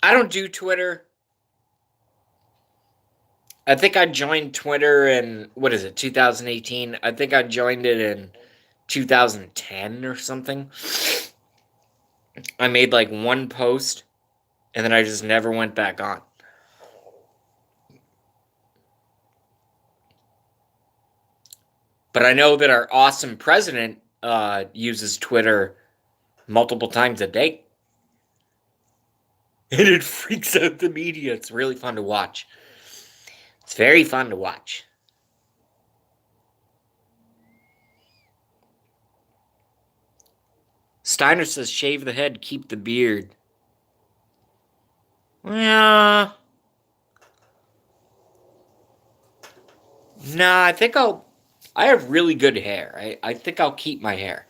I don't do Twitter. I think I joined Twitter in, what is it, 2018? I think I joined it in 2010 or something. I made like one post and then I just never went back on. But I know that our awesome president uses Twitter multiple times a day. And it freaks out the media. It's really fun to watch. It's very fun to watch. Steiner says, shave the head, keep the beard. Yeah. Nah, I think I have really good hair. I think I'll keep my hair.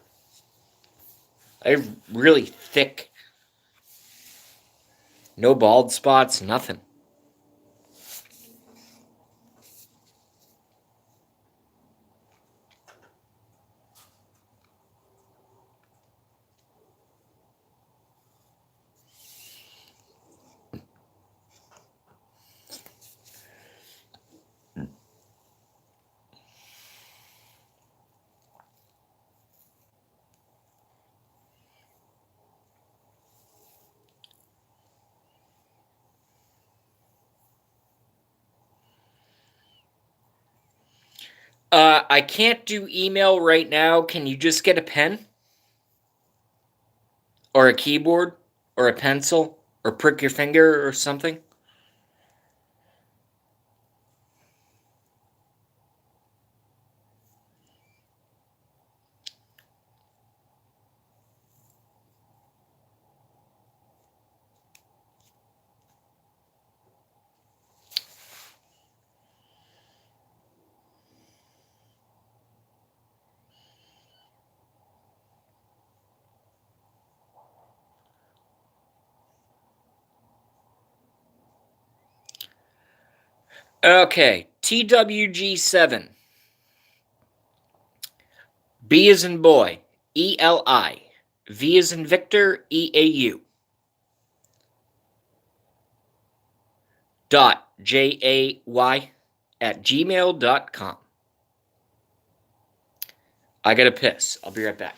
I have really thick, no bald spots, nothing. I can't do email right now. Can you just get a pen? Or a keyboard? Or a pencil? Or prick your finger or something? Okay, TWG7. B as in boy, ELI. V as in Victor, EAU. .jay at gmail.com. I gotta piss. I'll be right back.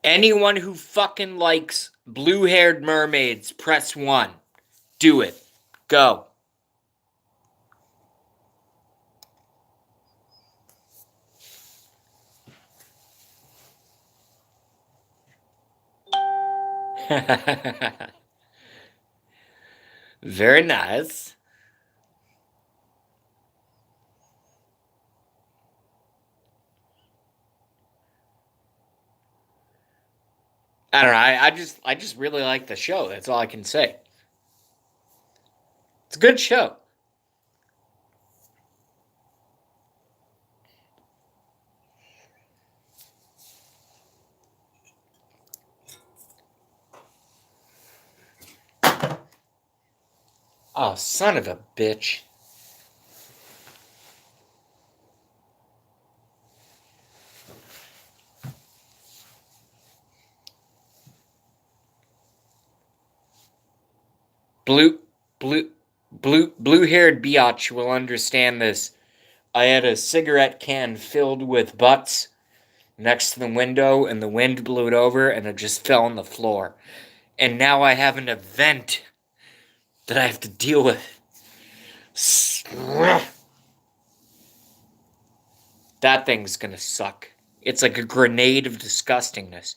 Anyone who fucking likes blue-haired mermaids, press 1. Do it. Go. Very nice. I don't know. I just really like the show. That's all I can say. It's a good show. Oh, son of a bitch. Blue, blue-haired biatch will understand this. I had a cigarette can filled with butts next to the window, and the wind blew it over, and it just fell on the floor. And now I have an event that I have to deal with. That thing's gonna suck. It's like a grenade of disgustingness.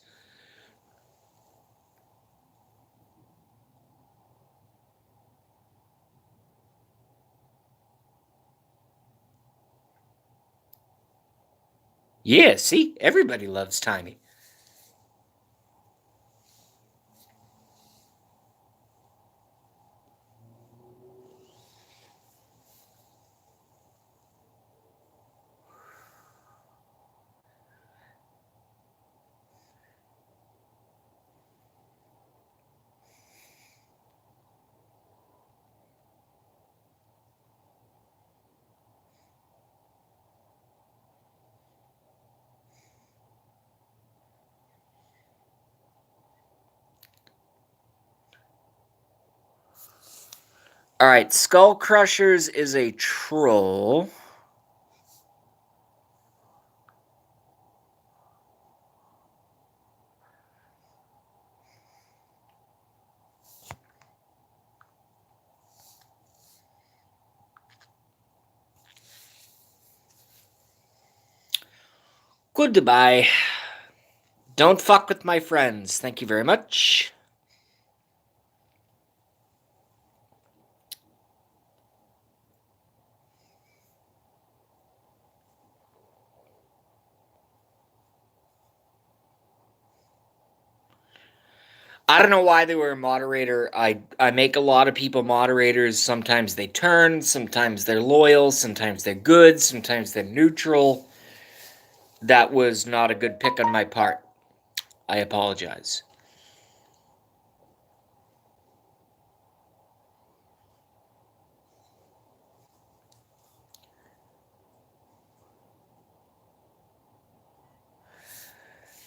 Yeah, see? Everybody loves Tiny. Alright, Skull Crushers is a troll. Goodbye. Don't fuck with my friends. Thank you very much. I don't know why they were a moderator. I make a lot of people moderators. Sometimes they turn, sometimes they're loyal, sometimes they're good, sometimes they're neutral. That was not a good pick on my part. I apologize.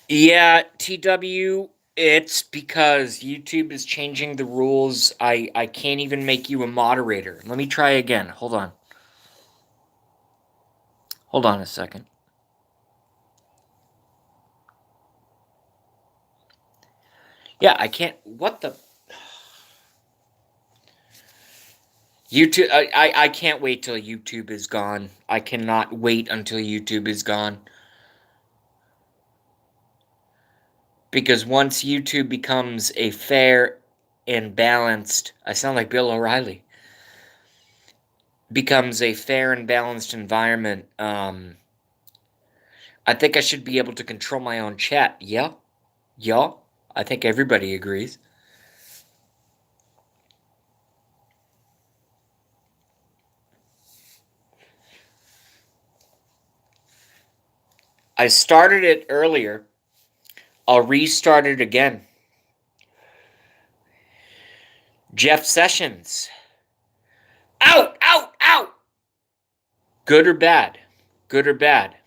Yeah, TW, it's because YouTube is changing the rules. I can't even make you a moderator. Let me try again. Hold on. Hold on a second. Yeah, I can't. What the? YouTube. I can't wait till YouTube is gone. I cannot wait until YouTube is gone. Because once YouTube becomes a fair and balanced, I sound like Bill O'Reilly, becomes a fair and balanced environment, I think I should be able to control my own chat. Yeah? Yeah? I think everybody agrees. I started it earlier. I'll restart it again. Jeff Sessions. Out! Out! Out! Good or bad? Good or bad?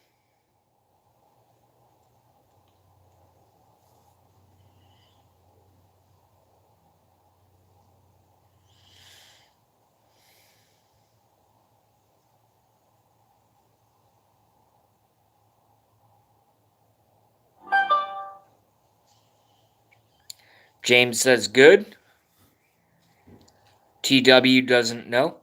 James says good. TW doesn't know.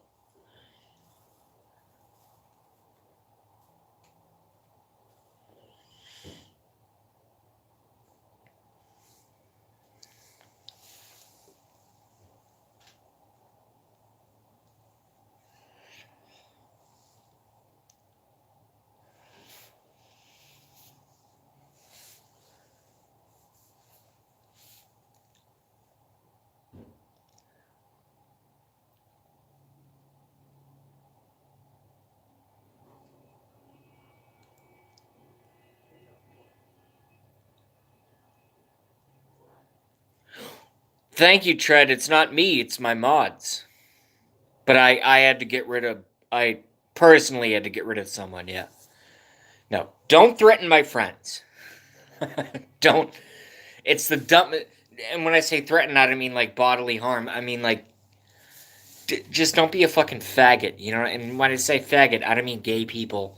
Thank you, Tread. It's not me, it's my mods. But I had to get rid of... I personally had to get rid of someone, yeah. No, don't threaten my friends. Don't. It's the dumb... And when I say threaten, I don't mean like bodily harm. I mean like... just don't be a fucking faggot, you know? And when I say faggot, I don't mean gay people.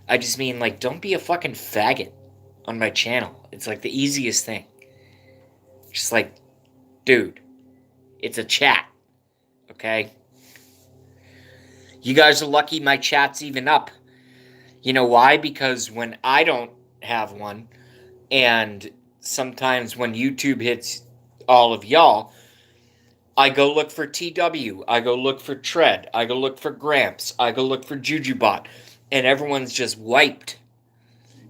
I just mean like, don't be a fucking faggot on my channel. It's like the easiest thing. Just like, dude, it's a chat, okay? You guys are lucky my chat's even up. You know why? Because when I don't have one, and sometimes when YouTube hits all of y'all, I go look for TW, I go look for Tread, I go look for Gramps, I go look for Jujubot, and everyone's just wiped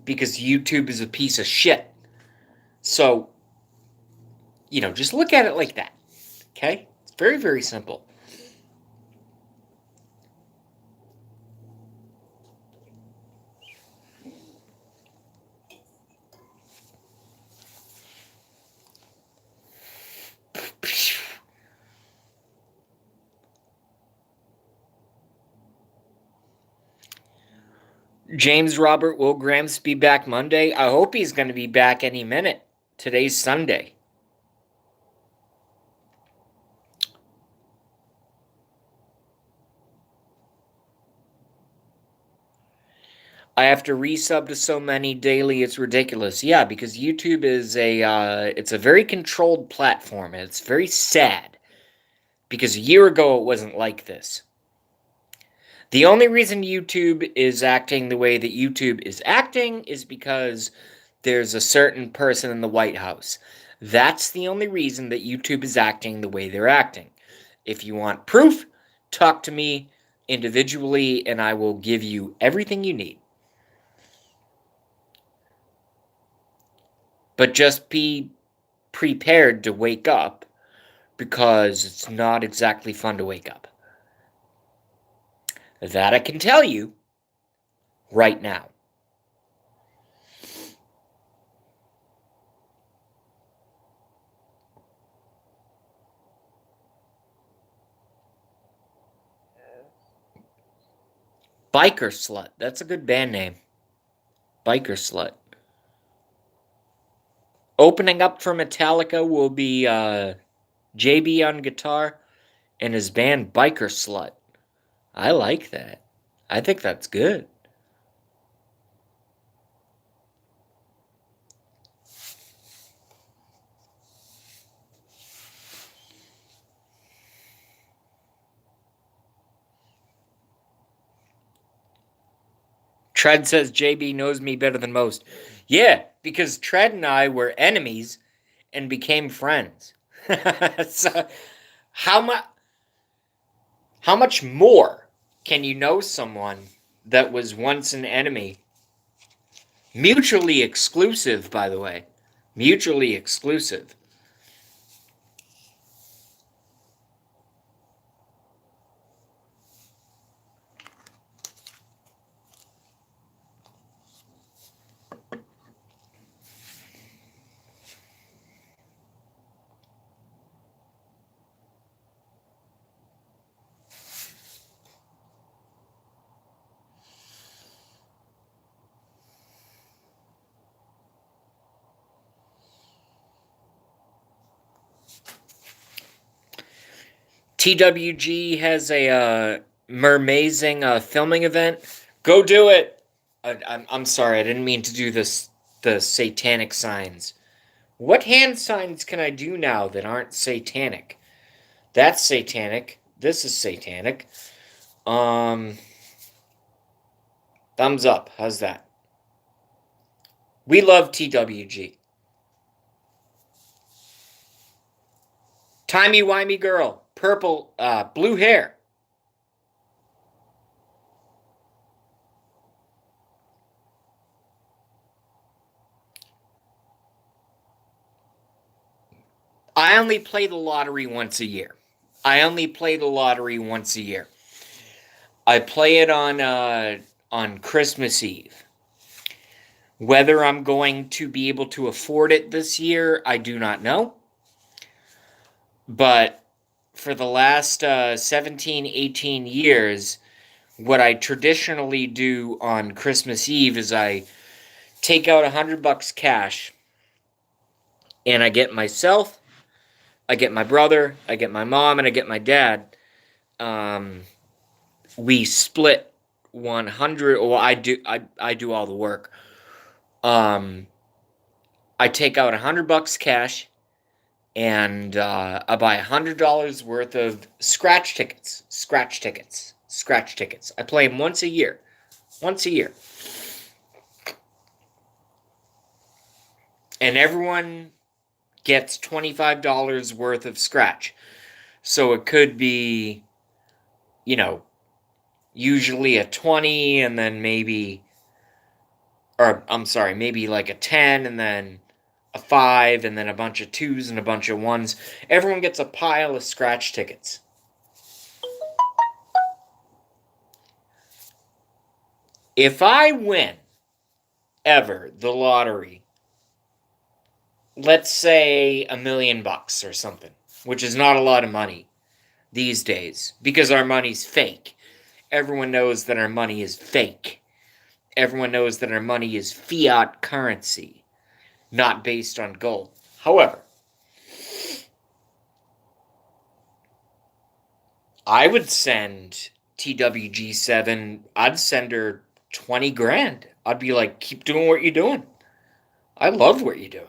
because YouTube is a piece of shit. So, you know, just look at it like that, okay? It's very, very simple. James Robert, will Gramps be back Monday? I hope he's going to be back any minute. Today's Sunday. I have to resub to so many daily, it's ridiculous. Yeah, because YouTube is it's a very controlled platform, and it's very sad. Because a year ago, it wasn't like this. The only reason YouTube is acting the way that YouTube is acting is because there's a certain person in the White House. That's the only reason that YouTube is acting the way they're acting. If you want proof, talk to me individually, and I will give you everything you need. But just be prepared to wake up, because it's not exactly fun to wake up. That I can tell you right now. Biker Slut. That's a good band name. Biker Slut. Opening up for Metallica will be JB on guitar and his band Biker Slut. I like that. I think that's good. Tread says JB knows me better than most. Yeah, because Tread and I were enemies and became friends. So how much more can you know someone that was once an enemy? Mutually exclusive, by the way. Mutually exclusive. TWG has a mermazing filming event. Go do it. I'm sorry, I didn't mean to do this. The satanic signs What hand signs can I do now that aren't satanic? That's satanic. This is satanic. Thumbs up. How's that? We love TWG. Timey-wimey girl. Purple, blue hair. I only play the lottery once a year. I play it on Christmas Eve. Whether I'm going to be able to afford it this year, I do not know. But for the last 17, 18 years, what I traditionally do on Christmas Eve is I take out $100 cash, and I get myself, I get my brother, I get my mom, and I get my dad. We split 100. Well, I do all the work. I take out $100 cash, and I buy $100 worth of scratch tickets. I play them once a year. And everyone gets $25 worth of scratch. So it could be, usually a 20, and then maybe like a 10, and then a 5, and then a bunch of 2s and a bunch of 1s. Everyone gets a pile of scratch tickets. If I win ever the lottery, let's say $1 million or something, which is not a lot of money these days because our money's fake. Everyone knows that our money is fake. Everyone knows that our money is fiat currency, not based on gold. However, I would send TWG7, I'd send her 20 grand. I'd be like, keep doing what you're doing. I love what you're doing.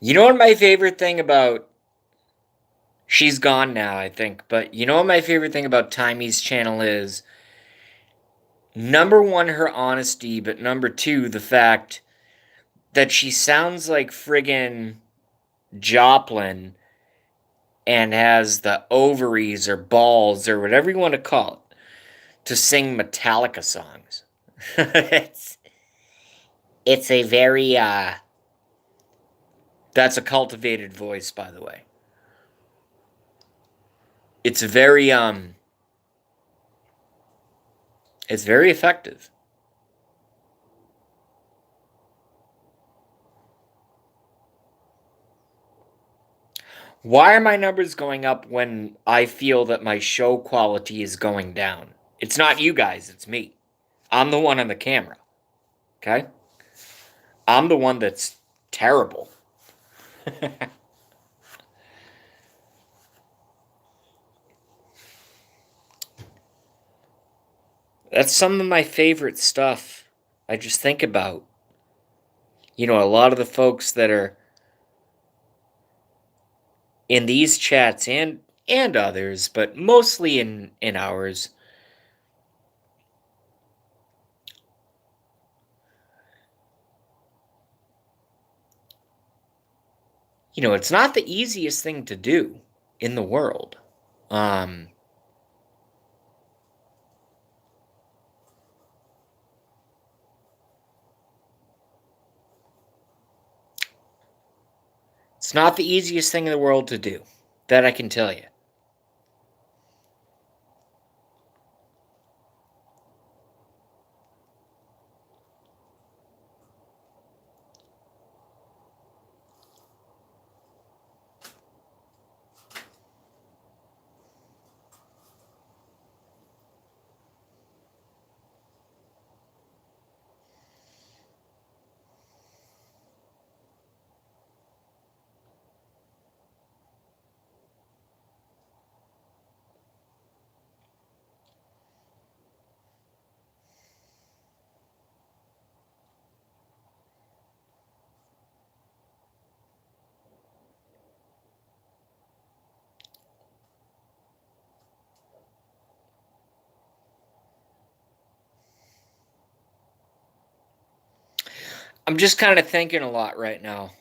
You know what my favorite thing about... She's gone now, I think. But you know what my favorite thing about Timey's channel is? Number one, her honesty. But number two, the fact that she sounds like friggin' Joplin and has the ovaries or balls or whatever you want to call it to sing Metallica songs. it's a very... That's a cultivated voice, by the way. It's very effective. Why are my numbers going up when I feel that my show quality is going down? It's not you guys, it's me. I'm the one on the camera. Okay? I'm the one that's terrible. That's some of my favorite stuff. I just think about, a lot of the folks that are in these chats and others, but mostly in ours. It's not the easiest thing to do in the world. It's not the easiest thing in the world to do. That I can tell you. I'm just kind of thinking a lot right now.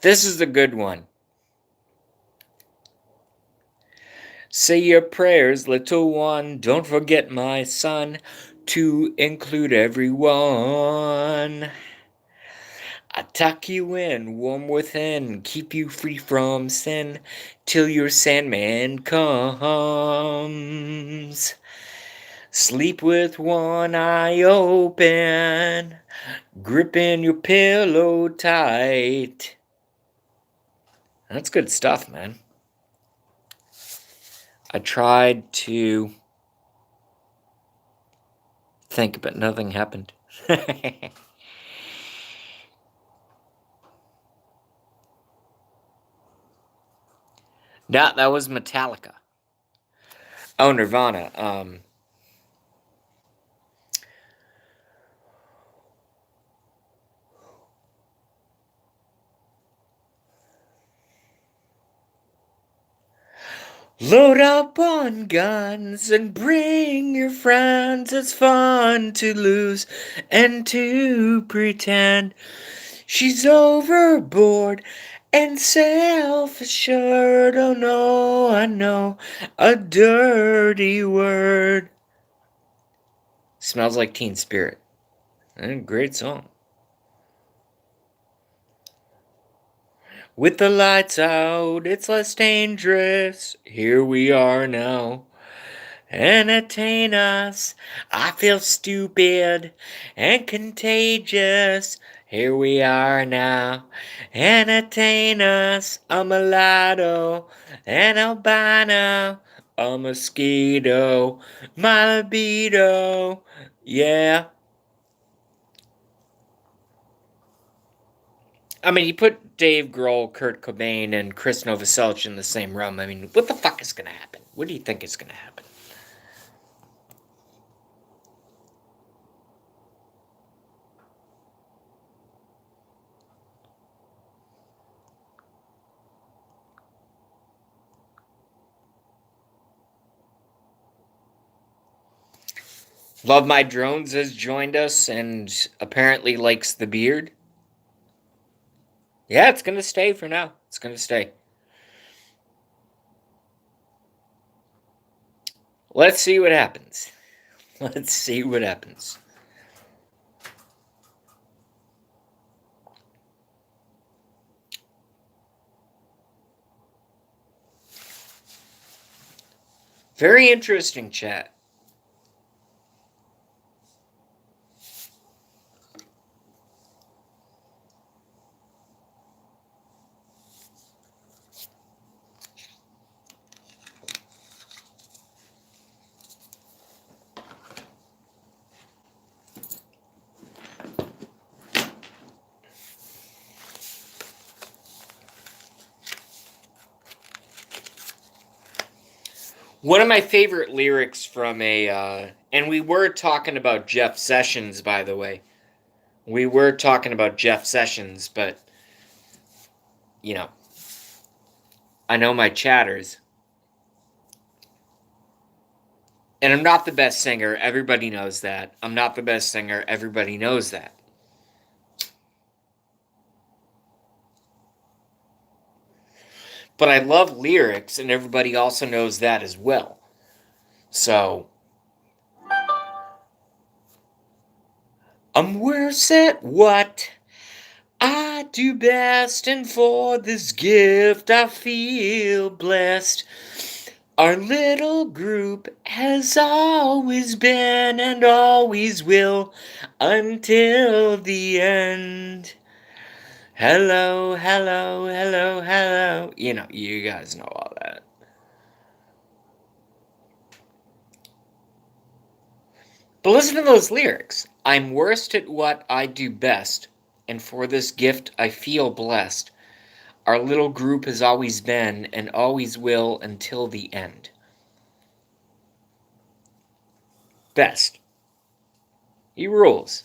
This is a good one. Say your prayers, little one. Don't forget, my son, to include everyone. I tuck you in, warm within, keep you free from sin, till your Sandman comes. Sleep with one eye open, gripping your pillow tight. That's good stuff, man. I tried to think, but nothing happened. No, that was Metallica. Oh, Nirvana. Load up on guns and bring your friends. It's fun to lose and to pretend. She's overboard and self-assured. Oh no, I know a dirty word. Smells Like Teen Spirit. Great song. With the lights out, it's less dangerous. Here we are now. Entertain us. I feel stupid and contagious. Here we are now. Entertain us. A mulatto, an albino, a mosquito, my libido. Yeah. I mean, you put Dave Grohl, Kurt Cobain, and Chris Novoselic in the same room. I mean, what the fuck is going to happen? What do you think is going to happen? Love My Drones has joined us and apparently likes the beard. Yeah, it's going to stay for now. It's going to stay. Let's see what happens. Let's see what happens. Very interesting chat. One of my favorite lyrics from and we were talking about Jeff Sessions, by the way. We were talking about Jeff Sessions, but, you know, I know my chatters. And I'm not the best singer. Everybody knows that. I'm not the best singer. Everybody knows that. But I love lyrics, and everybody also knows that as well. So, I'm worse at what I do best, and for this gift I feel blessed. Our little group has always been and always will until the end. Hello, hello, hello, hello. You know, you guys know all that. But listen to those lyrics. I'm worst at what I do best, and for this gift I feel blessed. Our little group has always been and always will until the end. Best. He rules.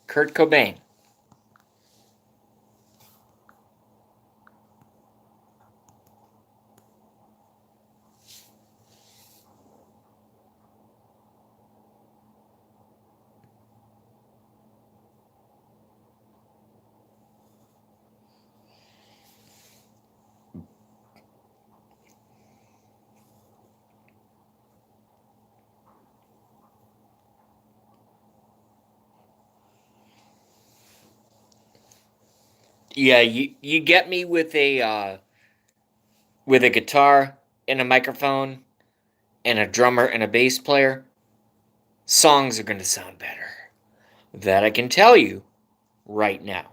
Kurt Cobain. Yeah, you get me with a guitar and a microphone and a drummer and a bass player, songs are going to sound better. That I can tell you right now.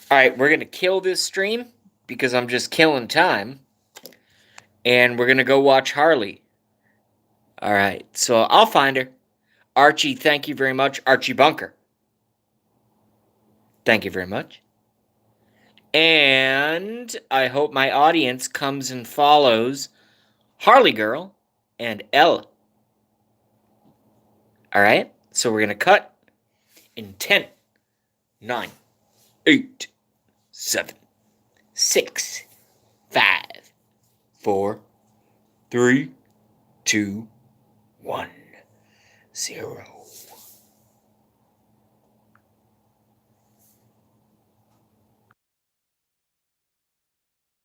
All right, we're going to kill this stream because I'm just killing time. And we're going to go watch Harley. All right, so I'll find her. Archie, thank you very much. Archie Bunker. Thank you very much. And I hope my audience comes and follows Harley Girl and Ella. All right, so we're going to cut in 10, 9, 8, 7, 6, 5, 4, 3, 2, 1, 0.